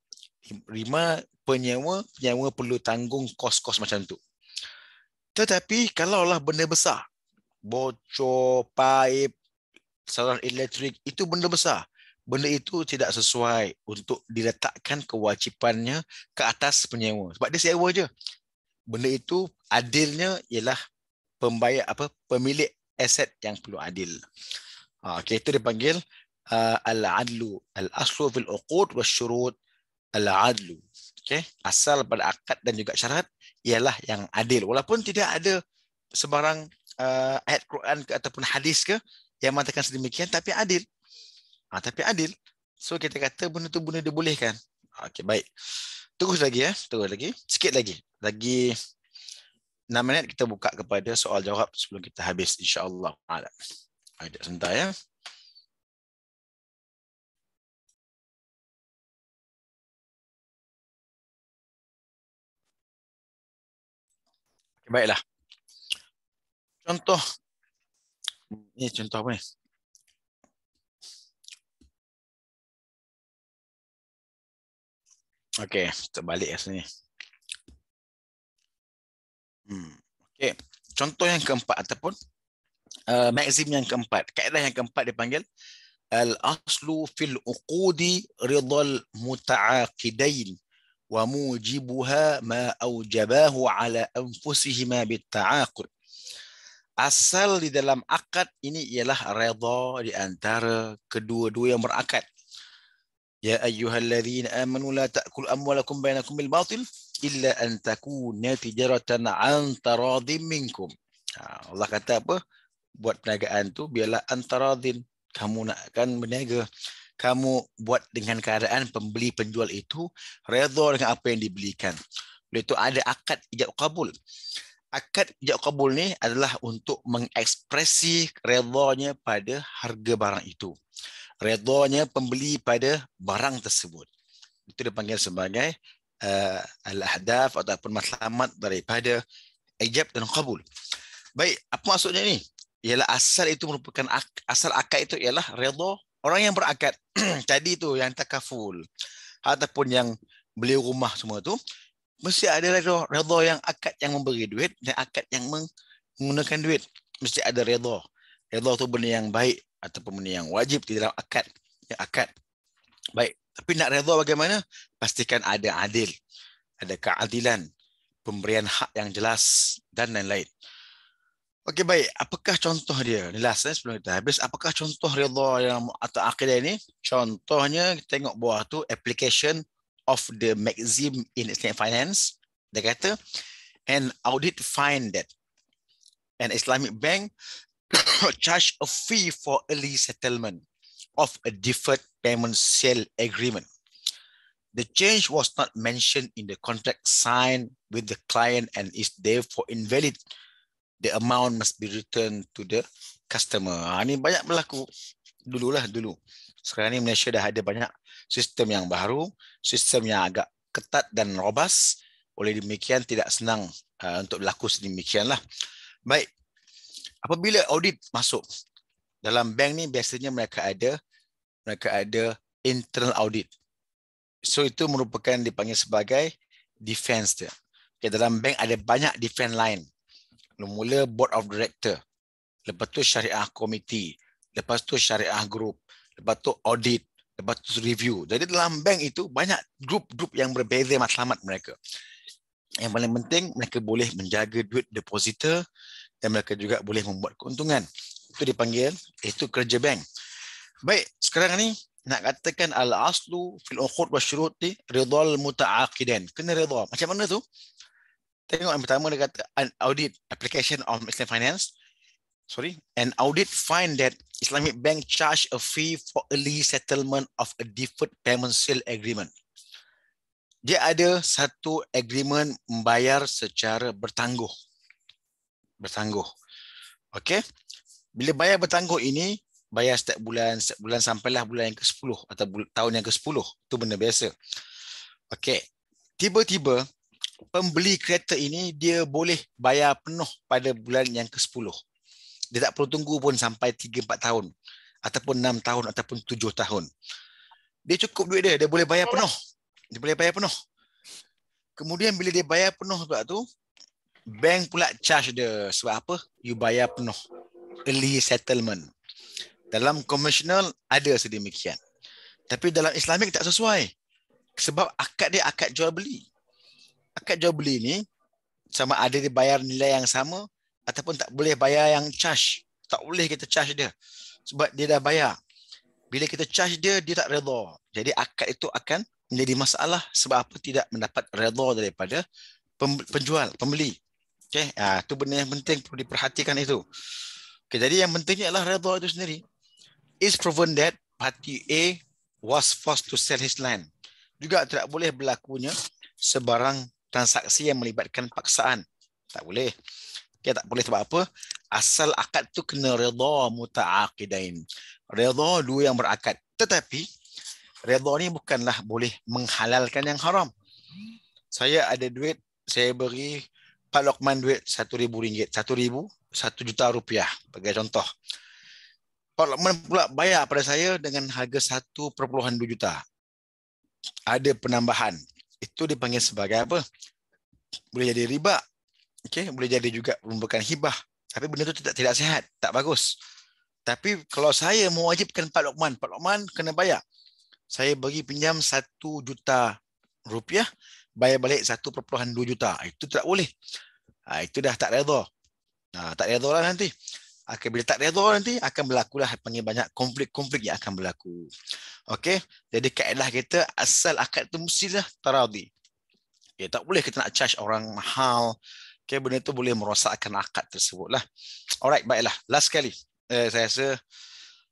Rima penyewa perlu tanggung kos-kos macam tu. Tetapi kalaulah benda besar, bocor paip, saluran elektrik, itu benda besar. Benda itu tidak sesuai untuk diletakkan kewajipannya ke atas penyewa. Sebab dia sewa je. Benda itu adilnya ialah pemilik aset yang perlu adil. Okay, itu dipanggil al-adlu. Al-aslu fil uqud wa syurut al-adlu. Okay, asal pada akad dan juga syarat ialah yang adil. Walaupun tidak ada sebarang ayat Quran ke ataupun hadis ke yang mengatakan sedemikian, tapi adil. Tapi adil. So kita kata benda tu benda dibolehkan. Okey, baik. Terus lagi ya, terus lagi. Sikit lagi. Lagi 6 minit kita buka kepada soal jawab sebelum kita habis insya-Allah. Ada sebentar ya. Okay, baiklah. Contoh. Ini contoh apa ni? Okey, terbalik kat sini. Okey, contoh yang keempat ataupun maksim yang keempat. Kaedah yang keempat dipanggil al-aslu fil uqudi ridal muta'aqidain wa mujibuha ma aujabahu ala anfusihima bitta'aqud. Asal di dalam akad ini ialah redha di antara kedua-dua yang berakad. Ya ayyuhalladzina amanu la ta'kul amwalakum bainakum bil batil illa an takuna tijaratan an taradhim minkum. Allah kata apa? Buat perniagaan tu biarlah antaradhin. Kamu nak kan berniaga, kamu buat dengan keadaan pembeli penjual itu redha dengan apa yang dibelikan. Oleh itu ada akad ijab qabul. Akad ijab qabul ni adalah untuk mengekspresi redhanya pada harga barang itu. Redhanya pembeli pada barang tersebut. Itu dipanggil sebagai al-ahdaf ataupun matlamat daripada ijab dan qabul. Baik, apa maksudnya ni? ialah asal itu merupakan asal akad itu ialah redha orang yang berakad. Tadi tu yang takaful ataupun yang beli rumah semua tu mesti ada redha yang akad yang memberi duit dan akad yang menggunakan duit. Mesti ada redha. Redha tu benda yang baik ataupun benda yang wajib di dalam akad. Ya, akad. Baik. Tapi nak redha bagaimana? Pastikan ada adil. Ada keadilan. Pemberian hak yang jelas dan lain-lain. Okey, baik. Apakah contoh dia? Ni last sebelum kita habis. Apakah contoh redha yang atau akidah ini? Contohnya, kita tengok bawah tu, application of the maxim in Islamic finance. Dia kata, an audit find that an Islamic bank charge a fee for early settlement of a deferred payment sale agreement. The change was not mentioned in the contract signed with the client and is therefore invalid. The amount must be returned to the customer. Ini banyak berlaku dulu. Sekarang ni Malaysia dah ada banyak sistem yang baru, sistem yang agak ketat dan robust. Oleh demikian tidak senang untuk berlaku sedemikianlah. Baik. Apabila audit masuk dalam bank ni, biasanya mereka ada internal audit. So itu merupakan dipanggil sebagai defense dia. Okay, dalam bank ada banyak defense line. Mula board of director, lepas tu syariah committee, lepas tu syariah group, lepas tu audit, lepas tu review. Jadi dalam bank itu banyak grup-grup yang berbeza matlamat mereka. Yang paling penting mereka boleh menjaga duit depositor dan mereka juga boleh membuat keuntungan. Itu dipanggil, itu kerja bank. Baik, sekarang ni nak katakan al-aslu fil uqud wa syurut ni ridal muta'aqidan. Kena redha. Macam mana tu? Tengok yang pertama dia kata an audit application of Islamic finance. An audit find that Islamic bank charge a fee for early settlement of a deferred payment sale agreement. Dia ada satu agreement membayar secara bertangguh. Okey. Bila bayar bertangguh ini, bayar setiap bulan sampailah bulan yang ke-10 atau tahun yang ke-10. Itu benda biasa. Okey. Tiba-tiba pembeli kereta ini dia boleh bayar penuh pada bulan yang ke-10. Dia tak perlu tunggu pun sampai 3-4 tahun ataupun 6 tahun ataupun 7 tahun. Dia cukup duit dia boleh bayar penuh. Kemudian bila dia bayar penuh sebab tu, bank pula charge dia. Sebab apa? You bayar penuh. Early settlement. Dalam konvensional ada sedemikian. Tapi dalam Islamik tak sesuai. Sebab akad dia akad jual beli. Akad jual beli ni sama ada dia bayar nilai yang sama ataupun tak boleh bayar yang charge. Tak boleh kita charge dia. Sebab dia dah bayar. Bila kita charge dia, dia tak redha. Jadi akad itu akan menjadi masalah sebab apa tidak mendapat redha daripada pembeli. Okey, itu benda yang penting perlu diperhatikan itu. Okey, jadi yang pentingnya adalah redha itu sendiri. Is proven that party A was forced to sell his land. Juga tidak boleh berlakunya sebarang transaksi yang melibatkan paksaan. Tak boleh. Okay, tak boleh sebab apa? Asal akad tu kena redha muta'aqidain. Redha dua yang berakad. Tetapi redha ni bukanlah boleh menghalalkan yang haram. Saya ada duit, saya beri Pak Lokman duit RM1,000. 1 juta rupiah. Bagi contoh. Pak Lokman pula bayar pada saya dengan harga 1.2 juta. Ada penambahan. Itu dipanggil sebagai apa? Boleh jadi riba. Okey, boleh jadi juga merupakan hibah. Tapi benda itu tidak sihat, tak bagus. Tapi kalau saya mewajibkan Pak Lokman kena bayar. Saya bagi pinjam 1 juta rupiah, bayar balik 1.2 juta. Itu tak boleh. Itu dah tak redha. Tak redha lah nanti. Bila tak redha nanti akan berlakulah panggil banyak konflik yang akan berlaku. Okey, jadi kaedah kita asal akad tu mestilah taradhi. Okay, tak boleh kita nak charge orang mahal. Okay, benda tu boleh merosakkan akad tersebut lah. Alright, baiklah. Last kali. Saya rasa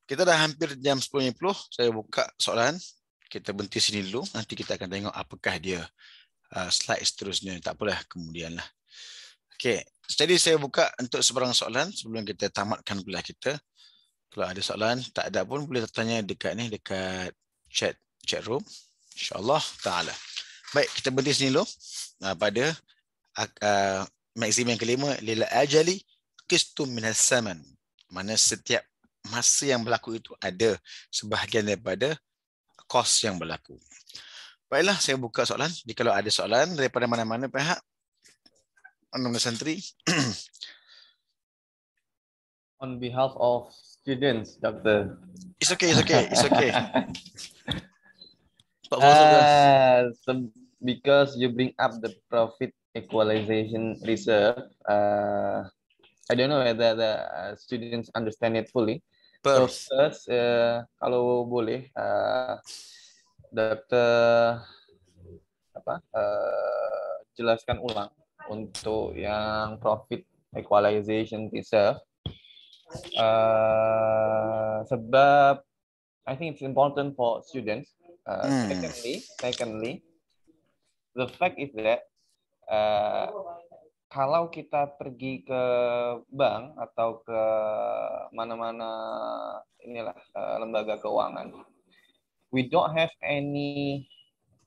kita dah hampir jam 10.50. Saya buka soalan. Kita berhenti sini dulu. Nanti kita akan tengok apakah dia slide seterusnya. Tak apalah, kemudian lah. Okay, jadi saya buka untuk sebarang soalan sebelum kita tamatkan kuliah kita. Kalau ada soalan, tak ada pun boleh tanya dekat chat room. InsyaAllah ta'ala. Baik, kita berhenti sini dulu. Pada maksim yang kelima, lil ajali qistum minas saman. Mana setiap masa yang berlaku itu ada sebahagian daripada kos yang berlaku. Baiklah, saya buka soalan. Jika kalau ada soalan daripada mana-mana pihak, Anda Santri. On behalf of students, Doctor. It's okay, it's okay, it's okay. Pak Fauzul, Because you bring up the profit equalization reserve, I don't know whether the students understand it fully. So first, kalau boleh, Dokter jelaskan ulang untuk yang profit equalization reserve. Sebab I think it's important for students. Secondly, the fact is that kalau kita pergi ke bank atau ke mana-mana inilah lembaga keuangan, we don't have any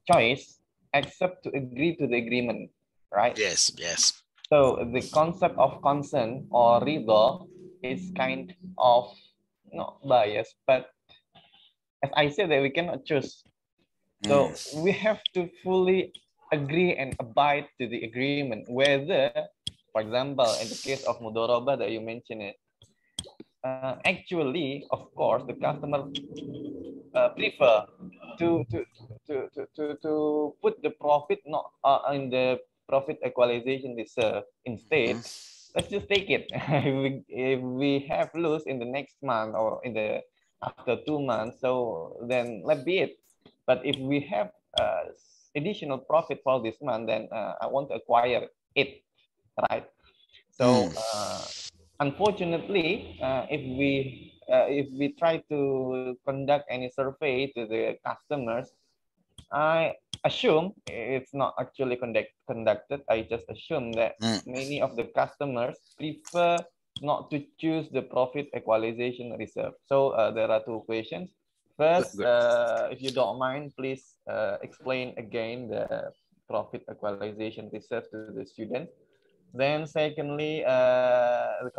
choice except to agree to the agreement, right? Yes. So the concept of consent or ridha is kind of not biased, but as I said that we cannot choose. So we have to fully agree and abide to the agreement. Whether, for example, in the case of mudharabah that you mentioned it, actually, of course, the customer prefer to put the profit not in the profit equalization reserve. Instead, let's just take it. If we have lose in the next month or in the after 2 months, so then let be it. But if we have additional profit for this month, then I want to acquire it, right? So unfortunately, if we try to conduct any survey to the customers, I assume it's not actually conducted. I just assume that many of the customers prefer not to choose the profit equalization reserve. So there are two questions. First, if you don't mind, please explain again the profit equalization reserve to the student. Then secondly, the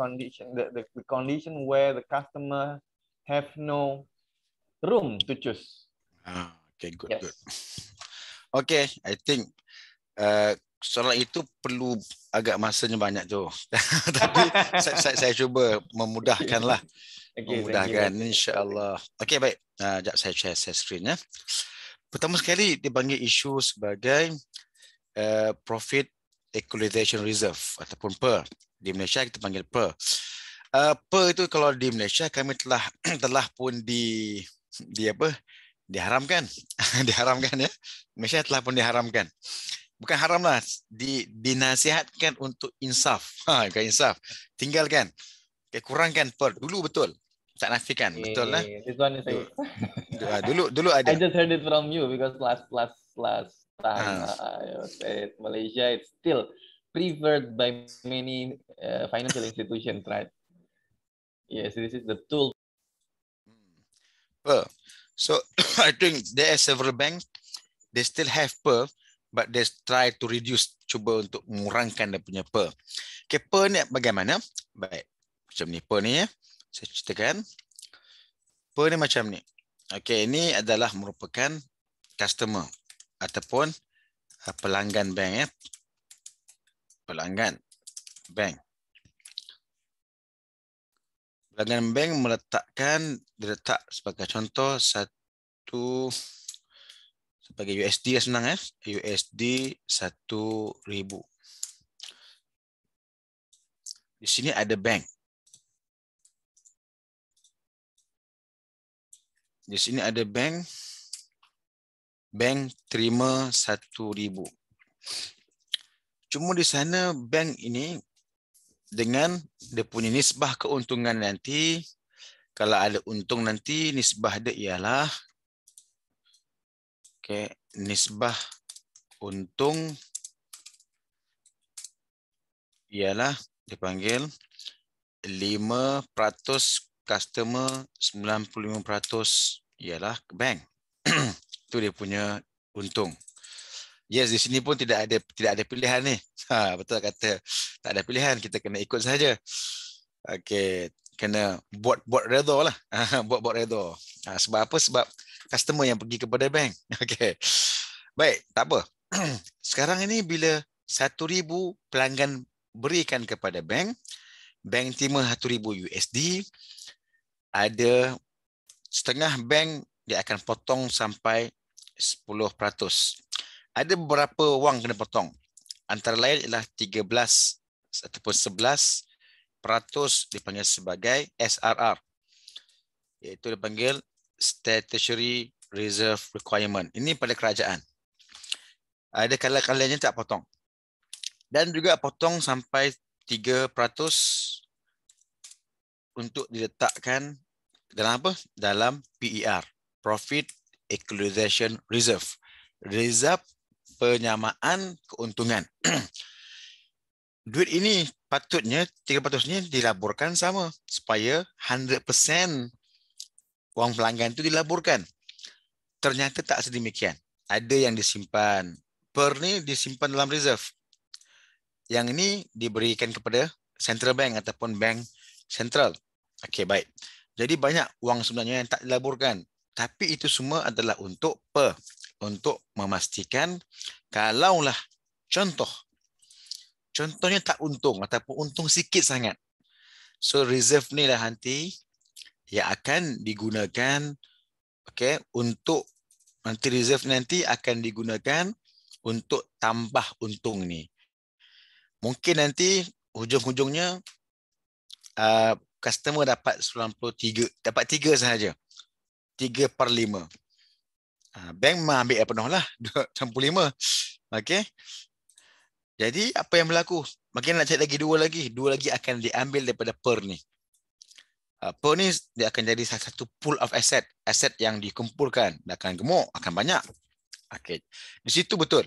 condition where the customer have no room to choose. Okay, good. Okay, I think soalan itu perlu agak masanya banyak tu. Tapi saya cuba memudahkanlah. Memudahkan, insya-Allah. Okay, baik. Sekejap saya share screen ya. Pertama sekali dipanggil isu sebagai profit equalization reserve ataupun PER. Di Malaysia kita panggil PER. PER itu kalau di Malaysia kami telah pun diharamkan. Diharamkan ya. Malaysia telah pun diharamkan. Bukan haram lah, dinasihatkan untuk insaf. Bukan insaf. Tinggalkan. Kurangkan PER. Dulu betul. Tak nafikan, betul lah. This one is dulu ada. I just heard it from you because last time I was at Malaysia, it's still preferred by many financial institutions, right? Yes, this is the tool. PER. So I think there are several banks, they still have PER, but they try to reduce, cuba untuk mengurangkan dia punya PER. Okay, PER ni bagaimana? Baik, macam ni PER ni ya. Saya ceritakan. PER ni macam ni. Okay, ini adalah merupakan customer ataupun pelanggan bank ya. Pelanggan bank. Pelanggan bank diletak sebagai contoh sebagai USD ya, senang ya. USD 1,000. Di sini ada bank. Di sini ada bank. Bank terima 1,000. Cuma di sana bank ini dengan dia punya nisbah keuntungan nanti, kalau ada untung nanti nisbah dia ialah nisbah untung ialah dipanggil 5% customer, 95% ialah bank. Itu dia punya untung. Yes, di sini pun tidak ada pilihan ni. Betul kata, tak ada pilihan, kita kena ikut saja. Okey, kena buat redha lah. Buat redha. Sebab apa? Sebab customer yang pergi kepada bank. Okey. Baik, tak apa. Sekarang ini bila 1,000 pelanggan berikan kepada bank, bank terima 1,000 USD, ada setengah bank dia akan potong sampai 10%. Ada beberapa wang kena potong. Antara lain ialah 13 ataupun 11% dipanggil sebagai SRR. Iaitu dipanggil Statutory Reserve Requirement. Ini pada kerajaan. Ada kala-kalanya tak potong. Dan juga potong sampai 3% untuk diletakkan dalam apa? Dalam PER, Profit Equalization Reserve. Reserve penyamaan keuntungan. Duit ini patutnya 3%-nya dilaburkan sama supaya 100% wang pelanggan itu dilaburkan. Ternyata tak sedemikian. Ada yang disimpan. Per ni disimpan dalam reserve. Yang ini diberikan kepada central bank ataupun bank sentral. Okey, baik. Jadi banyak wang sebenarnya yang tak dilaburkan. Tapi itu semua adalah untuk apa? Untuk memastikan kalaulah contohnya tak untung ataupun untung sikit sangat. So reserve ni lah nanti yang akan digunakan, okey, untuk nanti reserve nanti akan digunakan untuk tambah untung ni. Mungkin nanti hujung-hujungnya customer dapat 93, dapat 3 sahaja. 3/5. Bank ambil penuh lah 95. Okey. Jadi apa yang berlaku? Makin nak cari lagi dua lagi akan diambil daripada per ni. Per ni dia akan jadi satu pool of asset yang dikumpulkan, dia akan gemuk, akan banyak. Okey. Di situ betul.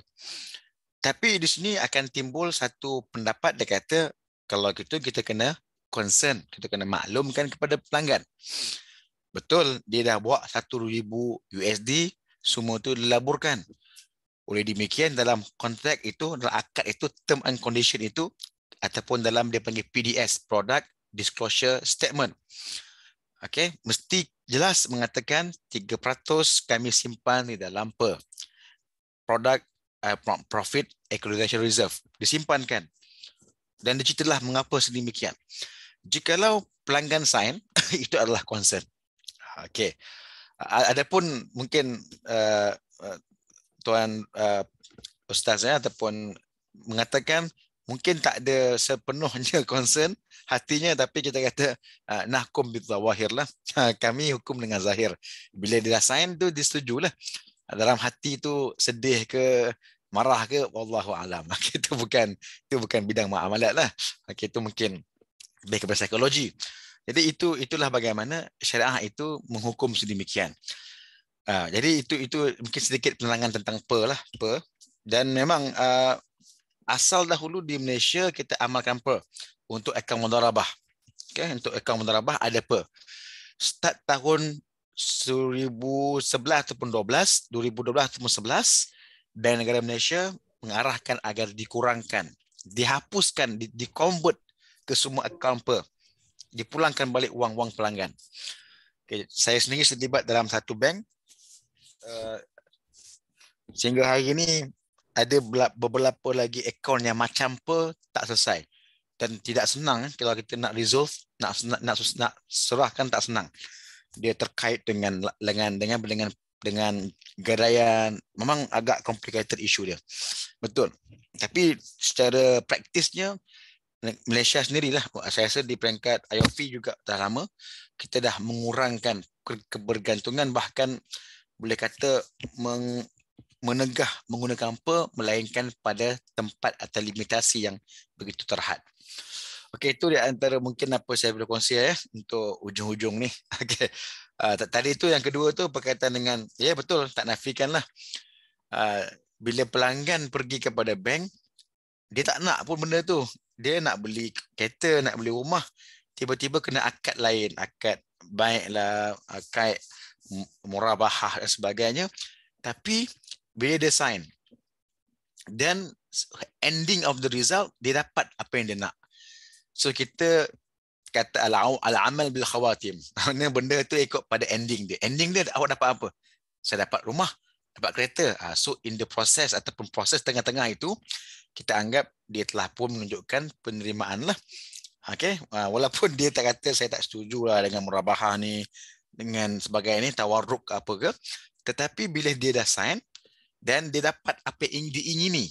Tapi di sini akan timbul satu pendapat dia kata kalau gitu kita kena concern, kita kena maklumkan kepada pelanggan. Betul, dia dah buat 1,000 USD, semua tu dilaburkan. Oleh demikian dalam kontrak itu, dalam akad itu, term and condition itu, ataupun dalam dia panggil PDS, Product Disclosure Statement. Okey, mesti jelas mengatakan 3% kami simpan di dalam Product Profit Equalization Reserve. Disimpankan. Dan diceritalah mengapa sedemikian. Jikalau pelanggan sign, itu adalah concern. Okey. Adapun mungkin tuan ustaz ataupun mengatakan mungkin tak ada sepenuhnya concern hatinya, tapi kita kata nahkum bizawahir lah. Kami hukum dengan zahir. Bila dia sign tu disetujulah. Dalam hati tu sedih ke marah ke wallahu alam. Itu bukan bidang muamalat lah. Itu mungkin lebih kepada psikologi. Jadi itulah bagaimana syariah itu menghukum sedemikian. Jadi itu mungkin sedikit penerangan tentang per. Dan memang asal dahulu di Malaysia kita amalkan per untuk akaun mudharabah. Okay, untuk akaun mudharabah ada per. Start tahun 2011 ataupun 2012 ataupun 11, Bank Negara Malaysia mengarahkan agar dikurangkan, dihapuskan, di-convert ke semua akaun per. Dipulangkan balik wang-wang pelanggan. Okay, saya sendiri terlibat dalam satu bank. Sehingga hari ini ada beberapa lagi akaun yang macam per tak selesai. Dan tidak senang kalau kita nak resolve, nak serahkan tak senang. Dia terkait dengan gadaian, memang agak complicated issue dia. Betul. Tapi secara praktisnya Malaysia sendirilah, saya rasa di peringkat IOP juga dah lama kita dah mengurangkan kebergantungan, bahkan boleh kata menegah menggunakan per melainkan pada tempat atau limitasi yang begitu terhad. Okey, itu di antara mungkin apa saya boleh kongsi untuk ujung-ujung ni. Okey. Tadi itu yang kedua tu berkaitan dengan, ya betul, tak nafikanlah. Bila pelanggan pergi kepada bank, dia tak nak pun benda tu. Dia nak beli kereta, nak beli rumah, tiba-tiba kena akad lain, akad baiklah, akad murabahah dan sebagainya. Tapi bila dia sign, then ending of the result, dia dapat apa yang dia nak. So kita kata al-amal bil khawatim. Mana benda tu ikut pada ending dia. Ending dia awak dapat apa? Saya dapat rumah, dapat kereta. So in the process ataupun proses tengah-tengah itu, kita anggap dia telah pun menunjukkan penerimaan lah. Okay? Walaupun dia tak kata saya tak setuju lah dengan murabahah ni, dengan sebagai ni tawarruk ke apa ke, tetapi bila dia dah sign dan dia dapat apa yang diingini,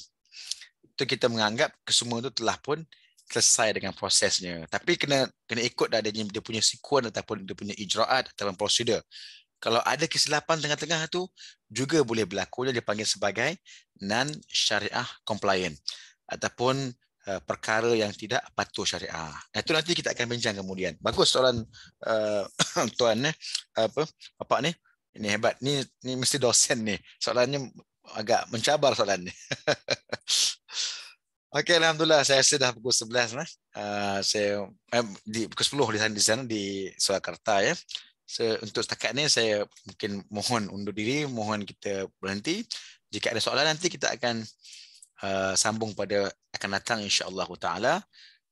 itu kita menganggap kesemua itu telah pun selesai dengan prosesnya. Tapi kena ikut dah dia punya sekuen ataupun dia punya ijraat ataupun prosedur. Kalau ada kesilapan tengah-tengah tu juga boleh berlaku, dia dipanggil sebagai non-syariah compliant ataupun perkara yang tidak patuh syariah. Itu nanti kita akan bincang kemudian. Bagus soalan tuan bapak ni. Ini hebat. Ni mesti dosen ni. Soalannya agak mencabar soalan ni. Okey, alhamdulillah saya rasa dah pukul 11 lah. Saya di pukul 10 di sana di Surakarta ya. Untuk setakat ni saya mungkin mohon undur diri, mohon kita berhenti. Jika ada soalan nanti kita akan sambung pada akan datang insya-Allah taala.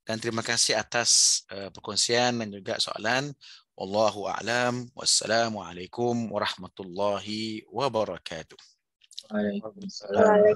Dan terima kasih atas perkongsian dan juga soalan. Wallahu a'lam. Wassalamualaikum warahmatullahi wabarakatuh. Waalaikumsalam.